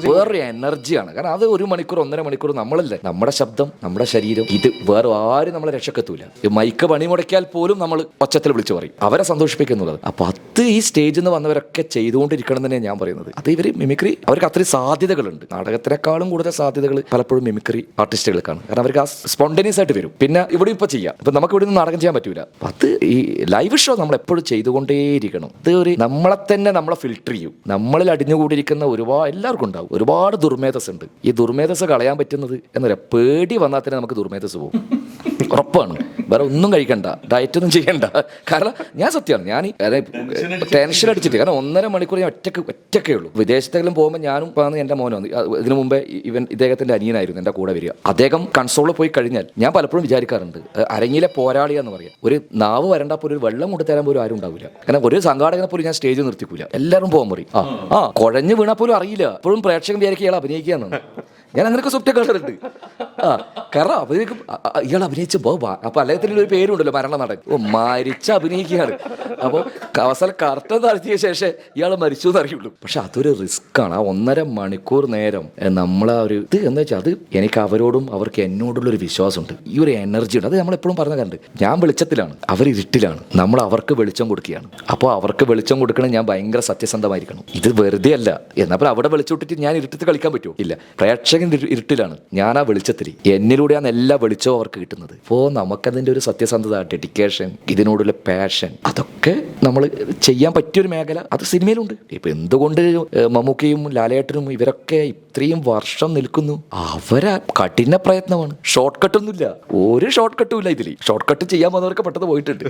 Speaker 3: വേറൊരു എനർജിയാണ്. കാരണം അത് 1 മണിക്കൂർ 1.5 മണിക്കൂർ നമ്മളല്ലേ, നമ്മുടെ ശബ്ദം, നമ്മുടെ ശരീരം, ഇത് വേറെ ആരും നമ്മളെ രക്ഷക്കെത്തൂല. മൈക്ക് പണി മുടക്കിയാൽ പോലും നമ്മൾ ഒച്ചത്തിൽ വിളിച്ചു പറയും, അവരെ സന്തോഷിപ്പിക്കുന്നുള്ളത്. അപ്പൊ അത് ഈ സ്റ്റേജിൽ നിന്ന് വന്നവരൊക്കെ ചെയ്തുകൊണ്ടിരിക്കണം തന്നെ ഞാൻ പറയുന്നത്. അത് ഇവര് മിമിക്രി, അവർക്ക് അത്രയും സാധ്യതകളുണ്ട്. നാടകത്തിനേക്കാളും കൂടുതൽ സാധ്യതകൾ പലപ്പോഴും മിമിക്രി ആർട്ടിസ്റ്റുകൾക്കാണ്. കാരണം അവർക്ക് ആ സ്പോണ്ടേനിയസ് ആയിട്ട് വരും. പിന്നെ ഇവിടെ ഇപ്പൊ ചെയ്യാം. ഇപ്പൊ നമുക്ക് ഇവിടെ നിന്ന് നാടകം ചെയ്യാൻ പറ്റൂല. അത് ഈ ലൈവ് ഷോ നമ്മൾ എപ്പോഴും ചെയ്തുകൊണ്ടേയിരിക്കണം. ഇത് ഒരു നമ്മളെ തന്നെ നമ്മളെ ഫിൽട്ടർ ചെയ്യും. നമ്മളിൽ അടിഞ്ഞുകൂടിയിരിക്കുന്ന എല്ലാവർക്കും ഉണ്ടാവും ഒരുപാട് ദുർമേധസ് ഉണ്ട്. ഈ ദുർമേധസ് കളയാൻ പറ്റുന്നത് എന്നൊരു പേടി വന്നാൽ തന്നെ നമുക്ക് ദുർമേധസ് പോകും. ഉറപ്പാണ്. വേറെ ഒന്നും കഴിക്കണ്ട, ഡയറ്റ് ഒന്നും ചെയ്യണ്ട. കാരണം ഞാൻ സത്യമാണ്, ഞാൻ ടെൻഷൻ അടിച്ചിട്ട്. കാരണം 1.5 മണിക്കൂർ ഞാൻ ഒറ്റക്കേ ഉള്ളൂ. വിദേശത്തെങ്കിലും പോകുമ്പോൾ ഞാനും എൻ്റെ മോനോ ഇതിനു മുമ്പേ ഇദ്ദേഹത്തിന്റെ അനിയനായിരുന്നു എൻ്റെ കൂടെ വരിക. അദ്ദേഹം കൺസോളിൽ പോയി കഴിഞ്ഞാൽ ഞാൻ പലപ്പോഴും വിചാരിക്കാറുണ്ട്, അരങ്ങിലെ പോരാളിയാന്ന് പറയാം. ഒരു നാവ് വരണ്ട പോലും ഒരു വെള്ളം കൊണ്ടുതരാൻ പോലും ആരും ഉണ്ടാവില്ല. കാരണം ഒരു സംഘാടകനെ പോലും ഞാൻ സ്റ്റേജിൽ നിർത്തിക്കൂല. എല്ലാവരും പോകാൻ പറയും. കുഴഞ്ഞു വീണാൽ പോലും അറിയില്ല. അപ്പോഴും പ്രേക്ഷകൻ വിചാരിക്കുക ഇയാൾ അഭിനയിക്കുകയെന്നാണ്. ഞാൻ അങ്ങനെയൊക്കെ സ്വപ്നം കാണാറുണ്ട്. കാരണം അഭിനയിക്കും, ഇയാൾ അഭിനയിച്ച് പോവാ. അപ്പൊ അദ്ദേഹത്തിന് ഒരു പേരുണ്ടല്ലോ, മരണ നടൻ. മരിച്ച അഭിനയിക്കുകയാണ്. അപ്പോൾ അവസാനം കർട്ടൻ താഴ്ത്തിയ ശേഷം ഇയാൾ മരിച്ചു എന്ന് അറിയുള്ളൂ. പക്ഷെ അതൊരു റിസ്ക് ആണ്. ആ 1.5 മണിക്കൂർ നേരം നമ്മളെ ഒരു ഇത് എന്താ വെച്ചാൽ, അത് എനിക്ക് അവരോടും അവർക്ക് എന്നോടുള്ള ഒരു വിശ്വാസമുണ്ട്. ഈ ഒരു എനർജി ഉണ്ട്. അത് നമ്മളെപ്പോഴും പറഞ്ഞ കണ്ട്, ഞാൻ വെളിച്ചത്തിലാണ്, അവർ ഇരുട്ടിലാണ്, നമ്മൾ അവർക്ക് വെളിച്ചം കൊടുക്കുകയാണ്. അപ്പോൾ അവർക്ക് വെളിച്ചം കൊടുക്കണം, ഞാൻ ഭയങ്കര സത്യസന്ധമായിരിക്കണം. ഇത് വെറുതെ അല്ല. എന്നപ്പോൾ അവിടെ വെളിച്ചം ഇട്ടിട്ട് ഞാൻ ഇരുട്ടത്ത് കളിക്കാൻ പറ്റുമോ? ഇല്ല. പ്രേക്ഷകൻ ഇരുട്ടിലാണ്, ഞാൻ ആ വെളിച്ചത്തിൽ, എന്നിലൂടെയാണ് എല്ലാ വെളിച്ചവും അവർക്ക് കിട്ടുന്നത്. അപ്പോൾ നമുക്കതിൻ്റെ ഒരു സത്യസന്ധത, ഡെഡിക്കേഷൻ, ഇതിനോടുള്ള പാഷൻ, അതൊക്കെ നമ്മൾ ചെയ്യാൻ പറ്റിയൊരു മേഖല അത് സിനിമയിലുണ്ട്. ഇപ്പം എന്തുകൊണ്ട് മമ്മൂക്കയും ലാലേട്ടനും ഇവരൊക്കെ ഇത്രയും വർഷം നിൽക്കുന്നു? അവരെ കഠിന പ്രയത്നമാണ്. ഷോർട്ട് കട്ടൊന്നുമില്ല, ഒരു ഷോർട്ട് കട്ടും ഇല്ല ഇതിൽ. ഷോർട്ട് കട്ട് ചെയ്യാൻ വന്നവർക്ക് പെട്ടെന്ന് പോയിട്ടുണ്ട്.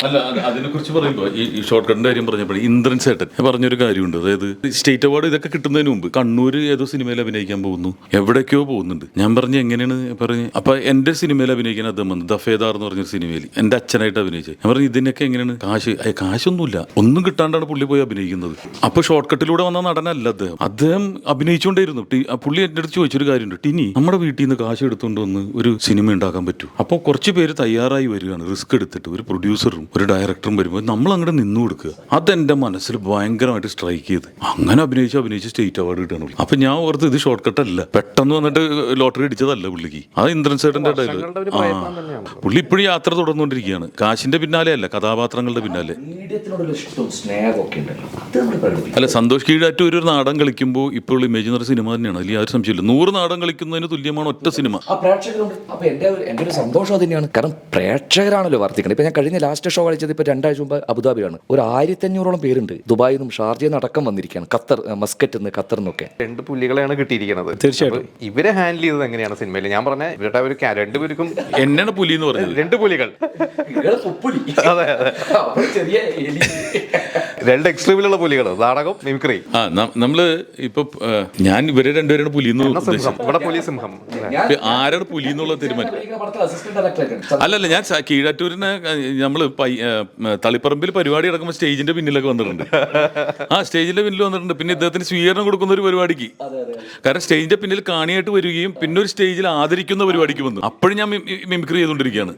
Speaker 1: അല്ല, അതിനെ കുറിച്ച് പറയുമ്പോൾ ഈ ഷോർട്ട് കട്ടിന്റെ കാര്യം പറഞ്ഞപ്പോൾ ഇന്ദ്രൻ ചേട്ടൻ പറഞ്ഞൊരു കാര്യമുണ്ട്. അതായത് സ്റ്റേറ്റ് അവാർഡ് ഇതൊക്കെ കിട്ടുന്നതിന് മുമ്പ് കണ്ണൂർ ഏതോ സിനിമയിൽ അഭിനയിക്കാൻ പോകുന്നു, എവിടേക്കോ പോകുന്നുണ്ട്. ഞാൻ പറഞ്ഞു എങ്ങനെയാണ് പറഞ്ഞ്. അപ്പൊ എന്റെ സിനിമയിൽ അഭിനയിക്കാൻ അദ്ദേഹം വന്നു, ദഫേദാർ എന്ന് പറഞ്ഞൊരു സിനിമയിൽ എന്റെ അച്ഛനായിട്ട് അഭിനയിച്ചത്. ഞാൻ പറഞ്ഞു ഇതിനൊക്കെ എങ്ങനെയാണ് കാശൊന്നുമില്ല, ഒന്നും കിട്ടാണ്ടാണ് പുള്ളി പോയി അഭിനയിക്കുന്നത്. അപ്പൊ ഷോർട്ട് കട്ടിലൂടെ വന്ന നടനല്ല അദ്ദേഹം അഭിനയിച്ചുകൊണ്ടേയിരുന്നു. പുള്ളി എന്റെ അടുത്ത് ചോദിച്ചൊരു കാര്യമുണ്ട്, ടിനി നമ്മുടെ വീട്ടിൽ നിന്ന് കാശ് എടുത്തുകൊണ്ട് വന്ന് ഒരു സിനിമ ഉണ്ടാക്കാൻ പറ്റും? അപ്പോൾ കുറച്ച് പേര് തയ്യാറായി വരികയാണ്, റിസ്ക് എടുത്തിട്ട്. ഒരു പ്രൊഡ്യൂസറും ഒരു ഡയറക്ടറും വരുമ്പോൾ നമ്മൾ അങ്ങോട്ട് നിന്നു കൊടുക്കുക. അതെന്റെ മനസ്സിൽ ഭയങ്കരമായിട്ട് സ്ട്രൈക്ക് ചെയ്ത് അങ്ങനെ അഭിനയിച്ച് സ്റ്റേറ്റ് അവാർഡ് കിട്ടണുള്ളൂ. അപ്പൊ ഞാൻ ഓർത്ത് ഇത് ഷോർട്ട് കട്ട് അല്ല, പെട്ടെന്ന് വന്നിട്ട് ലോട്ടറി അടിച്ചതല്ല പുള്ളിക്ക്. അത് ഇന്ദ്രൻ ചേട്ടന്റെ ഡയലോഗ്. പുള്ളി ഇപ്പോഴും യാത്ര തുടർന്നുകൊണ്ടിരിക്കുകയാണ്. കാശിന്റെ പിന്നാലെ അല്ല, കഥാപാത്രങ്ങളുടെ പിന്നാലെ. അല്ല, സന്തോഷ് കീഴാറ്റൂർ ഒരു നാടകം കളിക്കുമ്പോൾ ഇപ്പോൾ ഇമേജ് എന്ന് പറയുന്ന സിനിമ തന്നെയാണ്. അതിൽ യാതൊരു സംശയമില്ല. 100 നാടകം കളിക്കുന്നതിന് തുല്യമാണ് ഒറ്റ സിനിമ.
Speaker 3: ആ പ്രേക്ഷകരുണ്ട്. അപ്പൊ എന്റെ ഒരു സന്തോഷം തന്നെയാണ്. കാരണം പ്രേക്ഷകരാണല്ലോ വർദ്ധിക്കുന്നത്. ഇപ്പൊ ഞാൻ കഴിഞ്ഞ ലാസ്റ്റ് ഷോ ഷോ കളിച്ചത് ഇപ്പോൾ 2 ആഴ്ച മുമ്പ് അബുദാബിയാണ്. ഒരു 1500-ഓളം പേരുണ്ട്. ദുബായിൽ നിന്നും ഷാർജയിൽ നിന്ന് അടക്കം വന്നിരിക്കുകയാണ്. മസ്കറ്റിൽ നിന്ന്, ഖത്തറിൽ നിന്നൊക്കെ.
Speaker 2: 2 പുലികളെയാണ് കിട്ടിയിരിക്കുന്നത്.
Speaker 4: തീർച്ചയായിട്ടും.
Speaker 2: ഇവരെ ഹാൻഡിൽ ചെയ്തത് എങ്ങനെയാണ് സിനിമയിൽ? ഞാൻ പറഞ്ഞ ഇവരുടെ ഒരു 2 പേർക്കും
Speaker 1: എന്നെയാണ് പുലി എന്ന് പറഞ്ഞത്.
Speaker 2: 2 പുലികൾ. അതെ അതെ, 2 എക്സ്ട്രീമിലുള്ള പുലികൾ, നാടകം, മിമിക്രി.
Speaker 1: നമ്മള് ഇപ്പൊ ഞാൻ ഇവരെ രണ്ടുപേരാണ് പുലി എന്ന് ഉദ്ദേശിച്ചത്.
Speaker 2: ഇവിടെ പുലി സിംഹം.
Speaker 1: ആരാണ് പുലി എന്നുള്ള തീരുമാനം അല്ലല്ല. ഞാൻ കീഴാറ്റൂരിന് നമ്മള് തളിപ്പറമ്പിൽ പരിപാടി നടക്കുമ്പോൾ സ്റ്റേജിന്റെ പിന്നിലൊക്കെ വന്നിട്ടുണ്ട്. സ്റ്റേജിന്റെ പിന്നിൽ വന്നിട്ടുണ്ട്. പിന്നെ ഇദ്ദേഹത്തിന് സ്വീകരണം കൊടുക്കുന്ന ഒരു പരിപാടിക്ക്, കാരണം സ്റ്റേജിന്റെ പിന്നിൽ കാണിയായിട്ട് വരികയും പിന്നെ ഒരു സ്റ്റേജിൽ ആദരിക്കുന്ന പരിപാടിക്ക് വന്നു. അപ്പോഴും ഞാൻ മിമിക്രി ചെയ്തുകൊണ്ടിരിക്കുകയാണ്.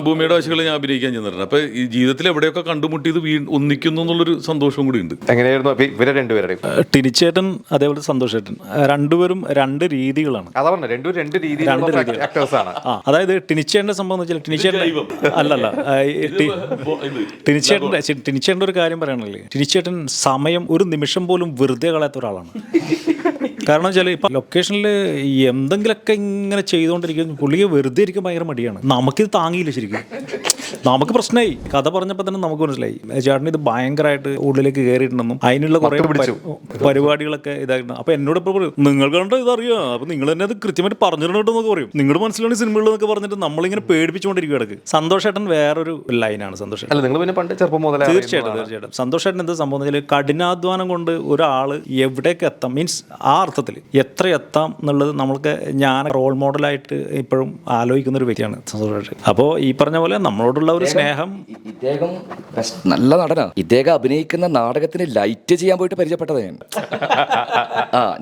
Speaker 1: ഭൂമിയുടെ ആശകൾ ഞാൻ അഭിനയിക്കാൻ ചെന്നിട്ടുണ്ട്. അപ്പൊ ഈ ജീവിതത്തിൽ എവിടെയൊക്കെ കണ്ടുമുട്ടിയത് ഒന്നിക്കുന്നു എന്നുള്ളൊരു സന്തോഷവും കൂടി ഉണ്ട്.
Speaker 2: എങ്ങനെയായിരുന്നു ഇവരെ രണ്ടുപേരുടെയും?
Speaker 4: ടിനിച്ചേട്ടൻ അതേപോലെ സന്തോഷേട്ടൻ, രണ്ടുപേരും 2 രീതികളാണ്.
Speaker 2: അതാ പറഞ്ഞ 2 രീതിയിലുള്ള ആക്ടേഴ്സാണ്.
Speaker 4: അതായത് ടിനിച്ചേട്ടന്റെ സംഭവം എന്ന് വെച്ചാൽ ടിനിച്ചേട്ടൻ്റെ ഒരു കാര്യം പറയാനല്ലേ, ടിനിച്ചേട്ടൻ സമയം ഒരു നിമിഷം പോലും വെറുതെ കളയാത്ത ഒരാളാണ്. കാരണം വെച്ചാൽ ഇപ്പം ലൊക്കേഷനിൽ എന്തെങ്കിലുമൊക്കെ ഇങ്ങനെ ചെയ്തുകൊണ്ടിരിക്കും, പുള്ളിക്ക് വെറുതെ ഇരിക്കാൻ ഭയങ്കര മടിയാണ്. നമുക്കിത് താങ്ങിയില്ല ശരിക്കും. നമുക്ക് പ്രശ്നമായി. കഥ പറഞ്ഞപ്പോൾ തന്നെ നമുക്ക് മനസ്സിലായി ചേട്ടൻ ഇത് ഭയങ്കരമായിട്ട് ഉള്ളിലേക്ക് കയറിയിട്ടുണ്ടെന്നും അതിനുള്ള കുറേ പരിപാടികളൊക്കെ ഇതായിരുന്നു. അപ്പോൾ എന്നോട് ഇപ്പോൾ പറയും, നിങ്ങൾ കണ്ട ഇതറിയാം, അപ്പോൾ നിങ്ങൾ തന്നെ അത് കൃത്യമായിട്ട് പറഞ്ഞിട്ടുണ്ടെന്നൊക്കെ പറയും. നിങ്ങളുടെ മനസ്സിലാണ് സിനിമകളെന്നൊക്കെ പറഞ്ഞിട്ട് നമ്മളിങ്ങനെ പേടിപ്പിച്ചുകൊണ്ടിരിക്കും ഇടയ്ക്ക്. സന്തോഷേട്ടൻ വേറൊരു ലൈനാണ്. സന്തോഷേട്ടൻ
Speaker 2: അല്ല, നിങ്ങൾ പിന്നെ പണ്ട് ചെറുപ്പം മുതലേ
Speaker 4: തീർച്ചയായിട്ടും സന്തോഷേട്ടൻ എന്താ സംഭവം എന്ന് വെച്ചാൽ കഠിനാധ്വാനം കൊണ്ട് ഒരാൾ എവിടേക്ക് എത്താം, മീൻസ് ആ അർത്ഥത്തിൽ എത്ര എത്താം എന്നുള്ളത് നമ്മൾക്ക് ഞാൻ റോൾ മോഡലായിട്ട് ഇപ്പോഴും ആലോചിക്കുന്ന ഒരു വ്യക്തിയാണ് സന്തോഷേട്ടൻ. അപ്പോൾ ഈ പറഞ്ഞ പോലെ നമ്മളോടുള്ള ഒരു സ്നേഹം.
Speaker 3: ഇദ്ദേഹം നല്ല നടനാണ്. ഇദ്ദേഹം അഭിനയിക്കുന്ന നാടകത്തിന് ലൈറ്റ് ചെയ്യാൻ പോയിട്ട് പരിചയപ്പെട്ടത് ഞാൻ.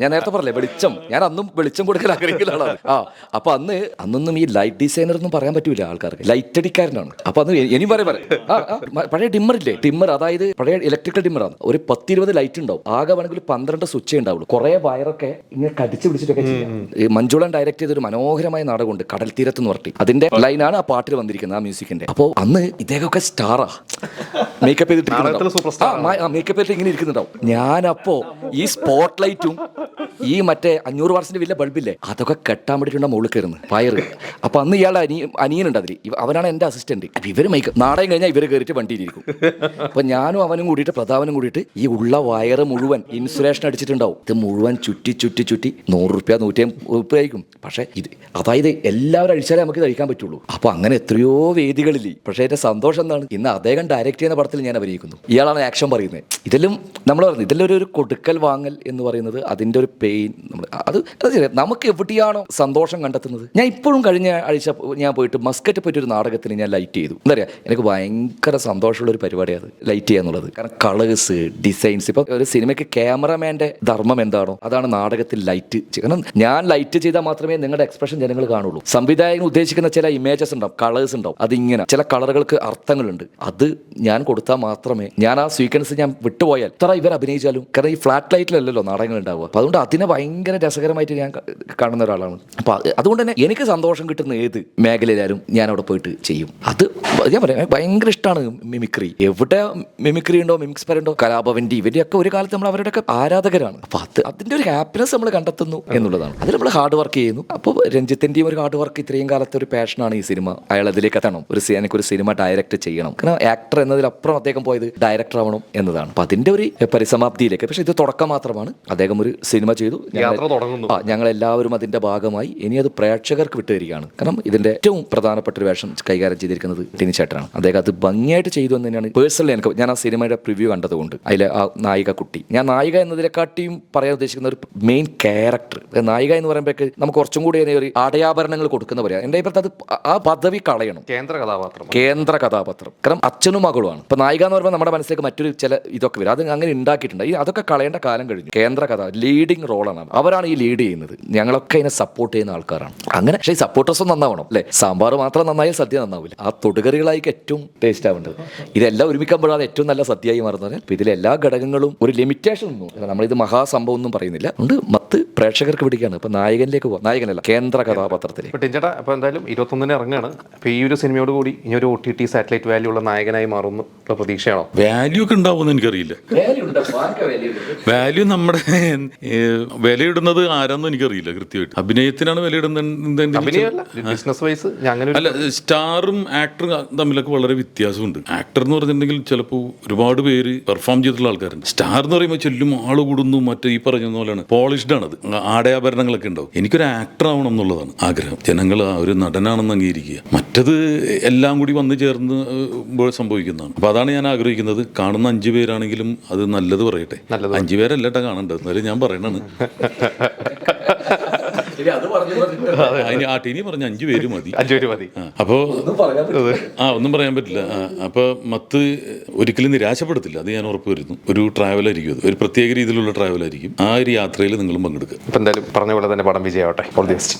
Speaker 3: ഞാൻ നേരത്തെ പറഞ്ഞില്ലേ വെളിച്ചം, ഞാൻ അന്നും വെളിച്ചം കൊടുക്കാൻ ആഗ്രഹിക്കുന്ന ആളാണ്. അപ്പൊ അന്നൊന്നും ഈ ലൈറ്റ് ഡിസൈനർ ഒന്നും പറയാൻ പറ്റൂല ആൾക്കാർക്ക്. ലൈറ്റ് അടിക്കാരനാണ്. അപ്പൊ അന്ന് ഇനി പറയാം പഴയ ഡിമ്മറില്ലേ, ഡിമ്മർ, അതായത് പഴയ ഇലക്ട്രിക്കൽ ഡിമ്മറാണ്. ഒരു 10-20 ലൈറ്റ് ഉണ്ടാവും. ആകെ വേണമെങ്കിൽ 12 സ്വിച്ചേ ഉണ്ടാവുള്ളൂ. കുറെ വയറൊക്കെ ഇങ്ങനെ കടിച്ചു പിടിച്ചിട്ടൊക്കെ ചെയ്യാം. ഈ മഞ്ജുളൻ ഡയറക്ട് ചെയ്തൊരു മനോഹരമായ നാടകമുണ്ട് കടൽ തീരത്ത് എന്ന് പറഞ്ഞിട്ട്. അതിന്റെ ലൈനാണ് ആ പാട്ടിൽ വന്നിരിക്കുന്നത്, ആ മ്യൂസിക്കിന്റെ. അപ്പോ അന്ന് ഇദ്ദേഹമൊക്കെ സ്റ്റാറാ, മേക്കപ്പ് ചെയ്തിട്ട് ഇങ്ങനെ ഇരിക്കുന്നുണ്ടാവും. ഞാനപ്പോ ഈ സ്പോട്ട് ലൈറ്റും ഈ മറ്റേ 500 വാട്സിന്റെ വലിയ ബൾബില്ലേ അതൊക്കെ കെട്ടാൻ വേണ്ടിയിട്ടുണ്ട മുകളിൽ കയറുന്നത് വയറ്. അപ്പൊ അന്ന് ഇയാളുടെ അനിയനുണ്ട് അതിൽ, അവനാണ് എന്റെ അസിസ്റ്റന്റ്. അപ്പൊ ഇവര് നാടകം കഴിഞ്ഞാൽ ഇവര് കയറിയിട്ട് വണ്ടിയിലിരിക്കും. അപ്പൊ ഞാനും അവനും കൂടിയിട്ട് പ്രതാപനും കൂടിയിട്ട് ഈ ഉള്ള വയറ് മുഴുവൻ ഇൻസുലേഷൻ അടിച്ചിട്ടുണ്ടാവും. ഇത് മുഴുവൻ ചുറ്റി 100 രൂപ 150 ആയിരിക്കും. പക്ഷെ അതായത് എല്ലാവരും അഴിച്ചാലേ നമുക്ക് കഴിക്കാൻ പറ്റുള്ളൂ. അപ്പൊ അങ്ങനെ എത്രയോ വേദികളിൽ. പക്ഷേ എന്റെ സന്തോഷം എന്താണ്, ഇന്ന് അദ്ദേഹം ഡയറക്റ്റ് ചെയ്യുന്ന പടത്തിൽ ഞാൻ അഭിനയിക്കുന്നു. ഇയാളാണ് ആക്ഷൻ പറയുന്നത്. ഇതിലും നമ്മൾ പറഞ്ഞു ഇതിലൊരു കൊടുക്കൽ വാങ്ങൽ എന്ന് പറയുന്നത് അതിൻ്റെ ഒരു പെയിൻ. അത് ശരി, നമുക്ക് എവിടെയാണോ സന്തോഷം കണ്ടെത്തുന്നത്. ഞാൻ ഇപ്പോഴും കഴിഞ്ഞ ആഴ്ച ഞാൻ പോയിട്ട് മസ്കറ്റ് പറ്റിയൊരു നാടകത്തിന് ഞാൻ ലൈറ്റ് ചെയ്തു. എന്താ പറയുക, എനിക്ക് ഭയങ്കര സന്തോഷമുള്ള ഒരു പരിപാടിയാണ് ലൈറ്റ് ചെയ്യാന്നുള്ളത്. കാരണം കളേഴ്സ്, ഡിസൈൻസ്. ഇപ്പം ഒരു സിനിമയ്ക്ക് ക്യാമറമാൻ്റെ ധർമ്മം എന്താണോ അതാണ് നാടകത്തിൽ ലൈറ്റ്. കാരണം ഞാൻ ലൈറ്റ് ചെയ്താൽ മാത്രമേ നിങ്ങളുടെ എക്സ്പ്രഷൻ ജനങ്ങൾ കാണുള്ളൂ. സംവിധായകൻ ഉദ്ദേശിക്കുന്ന ചില ഇമേജസ് ഉണ്ടാവും, കളേഴ്സ് ഉണ്ടാവും. അതിങ്ങനെ ചില കളറുകൾക്ക് അർത്ഥങ്ങളുണ്ട്. അത് ഞാൻ കൊടുത്താൽ മാത്രമേ, ഞാൻ ആ സീക്വൻസ് ഞാൻ വിട്ടുപോയാൽ ഇത്ര ഇവർ അഭിനയിച്ചാലും, കാരണം ഈ ഫ്ലാറ്റ് ലൈറ്റിലല്ലല്ലോ നാടകങ്ങൾ ഉണ്ടാവുക. അപ്പോൾ അതുകൊണ്ട് അതിനെ ഭയങ്കര രസകരമായിട്ട് ഞാൻ കാണുന്ന ഒരാളാണ്. അപ്പോൾ അതുകൊണ്ട് തന്നെ എനിക്ക് സന്തോഷം കിട്ടുന്ന ഏത് മേഖലയിലായാലും ഞാൻ അവിടെ പോയിട്ട് ചെയ്യും. അത് ഞാൻ പറയാം, ഭയങ്കര ഇഷ്ടമാണ് മിമിക്രി. എവിടെ മിമിക്രി ഉണ്ടോ, മിമിക്സ് ഉണ്ടോ, കലാഭവൻ്റെ ഇവരെയൊക്കെ ഒരു കാലത്ത് നമ്മൾ അവരുടെയൊക്കെ ആരാധകരാണ്. അപ്പോൾ അതിൻ്റെ ഒരു ഹാപ്പിനെസ് നമ്മൾ കണ്ടെത്തുന്നു എന്നുള്ളതാണ്. അതിൽ നമ്മൾ ഹാർഡ് വർക്ക് ചെയ്യുന്നു. അപ്പോൾ രഞ്ജിത്തിൻ്റെയും ഒരു ഹാർഡ് വർക്ക്, ഇത്രയും കാലത്തെ ഒരു പാഷനാണ് ഈ സിനിമ. അയാൾ അതിലേക്ക് എത്തണം, എനിക്കൊരു സിനിമ ഡയറക്റ്റ് ചെയ്യണം. കാരണം ആക്ടർ എന്നതിലപ്പുറം അദ്ദേഹം പോയത് ഡയറക്ടർ ആവണം എന്നതാണ്. അപ്പൊ അതിന്റെ ഒരു പരിസമാപ്തിയിലേക്ക്. പക്ഷെ ഇത് തുടക്കം മാത്രമാണ്. അദ്ദേഹം ഒരു സിനിമ ചെയ്തു, ഞങ്ങൾ എല്ലാവരും അതിന്റെ ഭാഗമായി. ഇനി അത് പ്രേക്ഷകർക്ക് വിട്ടുതരികയാണ്. കാരണം ഇതിന്റെ ഏറ്റവും പ്രധാനപ്പെട്ട ഒരു വേഷം കൈകാര്യം ചെയ്തിരിക്കുന്നത് ടിനിച്ചേട്ടനാണ്. അദ്ദേഹം അത് ഭംഗിയായിട്ട് ചെയ്തു എന്ന് തന്നെയാണ് പേഴ്സണലി എനിക്ക്. ഞാൻ ആ സിനിമയുടെ പ്രിവ്യൂ കണ്ടതുകൊണ്ട് അതിലെ ആ നായിക കുട്ടി, ഞാൻ നായിക എന്നതിനെക്കാട്ടിയും പറയാൻ ഉദ്ദേശിക്കുന്ന ഒരു മെയിൻ ക്യാരക്ടർ. നായിക എന്ന് പറയുമ്പോഴേക്ക് നമുക്ക് കുറച്ചും കൂടി ഒരു ആടയാഭരണങ്ങൾ കൊടുക്കുന്ന പറയാം. എൻ്റെ അഭിപ്രായത്തിൽ അത് ആ പദവി കളയണം. കേന്ദ്ര കഥാപാത്രം. കാരണം അച്ഛനും മകളുമാണ്. ഇപ്പൊ നായിക എന്ന് പറയുമ്പോൾ നമ്മുടെ മനസ്സിലേക്ക് മറ്റൊരു ചില ഇതൊക്കെ വരും. അത് അങ്ങനെ ഉണ്ടാക്കിയിട്ടുണ്ട്. അതൊക്കെ കളയേണ്ട കാലം കഴിഞ്ഞു. കേന്ദ്ര കഥ ലീഡിങ് റോളാണ്. അവരാണ് ഈ ലീഡ് ചെയ്യുന്നത്. ഞങ്ങളൊക്കെ ഇതിനെ സപ്പോർട്ട് ചെയ്യുന്ന ആൾക്കാരാണ്. അങ്ങനെ പക്ഷേ ഈ സപ്പോർട്ടേഴ്സും നന്നാവണം അല്ലേ. സാമ്പാർ മാത്രം നന്നായാൽ സദ്യ നന്നാവില്ല. ആ തൊടുകറികളായിരിക്കും ഏറ്റവും ടേസ്റ്റ് ആവേണ്ടത്. ഇതെല്ലാം ഒരുമിക്കുമ്പോഴാണ് ഏറ്റവും നല്ല സദ്യയായി മാറുന്നത്. ഇപ്പൊ ഇതിലെ എല്ലാ ഘടകങ്ങളും ഒരു ലിമിറ്റേഷൻ ഒന്നും നമ്മളിത് മഹാസംഭവം ഒന്നും പറയുന്നില്ല. അതുകൊണ്ട് മത്ത് പ്രേക്ഷകർക്ക് പിടിക്കുകയാണ്. ഇപ്പൊ നായകനിലേക്ക് പോകാം. നായകനല്ല, കേന്ദ്ര കഥാപാത്രത്തിലേക്ക്.
Speaker 2: അപ്പൊ എന്തായാലും 21 ഇറങ്ങുകയാണ്. അപ്പൊ ഈ ഒരു സിനിമയോട് കൂടി ഇനി ഒരു OTT സാറ്റലൈറ്റ് വാല്യൂ ഉള്ള നായകനായി മാറുന്ന പ്രതീക്ഷയാണോ?
Speaker 1: വാല്യൂ ഒക്കെ ഉണ്ടാവുമെന്ന് എനിക്കറിയില്ല. എനിക്കറിയില്ല. വാല്യൂ നമ്മുടെ വിലയിടുന്നത് ആരാന്നും എനിക്കറിയില്ല കൃത്യമായിട്ട്. അഭിനയത്തിനാണ് വിലയിടുന്നത്.
Speaker 2: ബിസിനസ് വൈസ് അങ്ങനെ
Speaker 1: അല്ല, സ്റ്റാറും ആക്ടറും തമ്മിലൊക്കെ വളരെ വ്യത്യാസമുണ്ട്. ആക്ടർ എന്ന് പറഞ്ഞിട്ടുണ്ടെങ്കിൽ ചിലപ്പോൾ ഒരുപാട് പേര് പെർഫോം ചെയ്തിട്ടുള്ള ആൾക്കാരുണ്ട്. സ്റ്റാർ എന്ന് പറയുമ്പോൾ ചെല്ലും ആള് കൂടുന്നു, മറ്റേ ഈ പറഞ്ഞ പോലെയാണ് പോളിഷ്ഡ് ആണത്, ആടയാഭരണങ്ങളൊക്കെ ഉണ്ടാവും. എനിക്കൊരു ആക്ടർ ആവണം എന്നുള്ളതാണ് ആഗ്രഹം. ജനങ്ങൾ ഒരു നടനാണെന്ന് അംഗീകരിക്കുക. മറ്റത് എല്ലാം കൂടി വന്നു ചേർന്ന് സംഭവിക്കുന്നതാണ്. അപ്പൊ അതാണ് ഞാൻ ആഗ്രഹിക്കുന്നത്. കാണുന്ന 5 പേരാണെങ്കിലും അത് നല്ലത് പറയട്ടെ. 5 പേരല്ല കേട്ടോ കാണേണ്ടത്, എന്നാലും ഞാൻ പറയണതാണ്. ഇനി പറഞ്ഞ 5 പേര് മതി. അപ്പോ ഒന്നും പറയാൻ പറ്റില്ല. അപ്പൊ മത്ത് ഒരിക്കലും നിരാശപ്പെടുത്തില്ല, അത് ഞാൻ ഉറപ്പ് വരുന്നു. ഒരു ട്രാവലായിരിക്കും അത്, ഒരു പ്രത്യേക രീതിയിലുള്ള ട്രാവലായിരിക്കും. ആ ഒരു യാത്രയിൽ നിങ്ങളും പങ്കെടുക്കുക.
Speaker 2: എന്തായാലും പറഞ്ഞ പോലെ തന്നെ പടം വിജയമാവട്ടെ. All the best.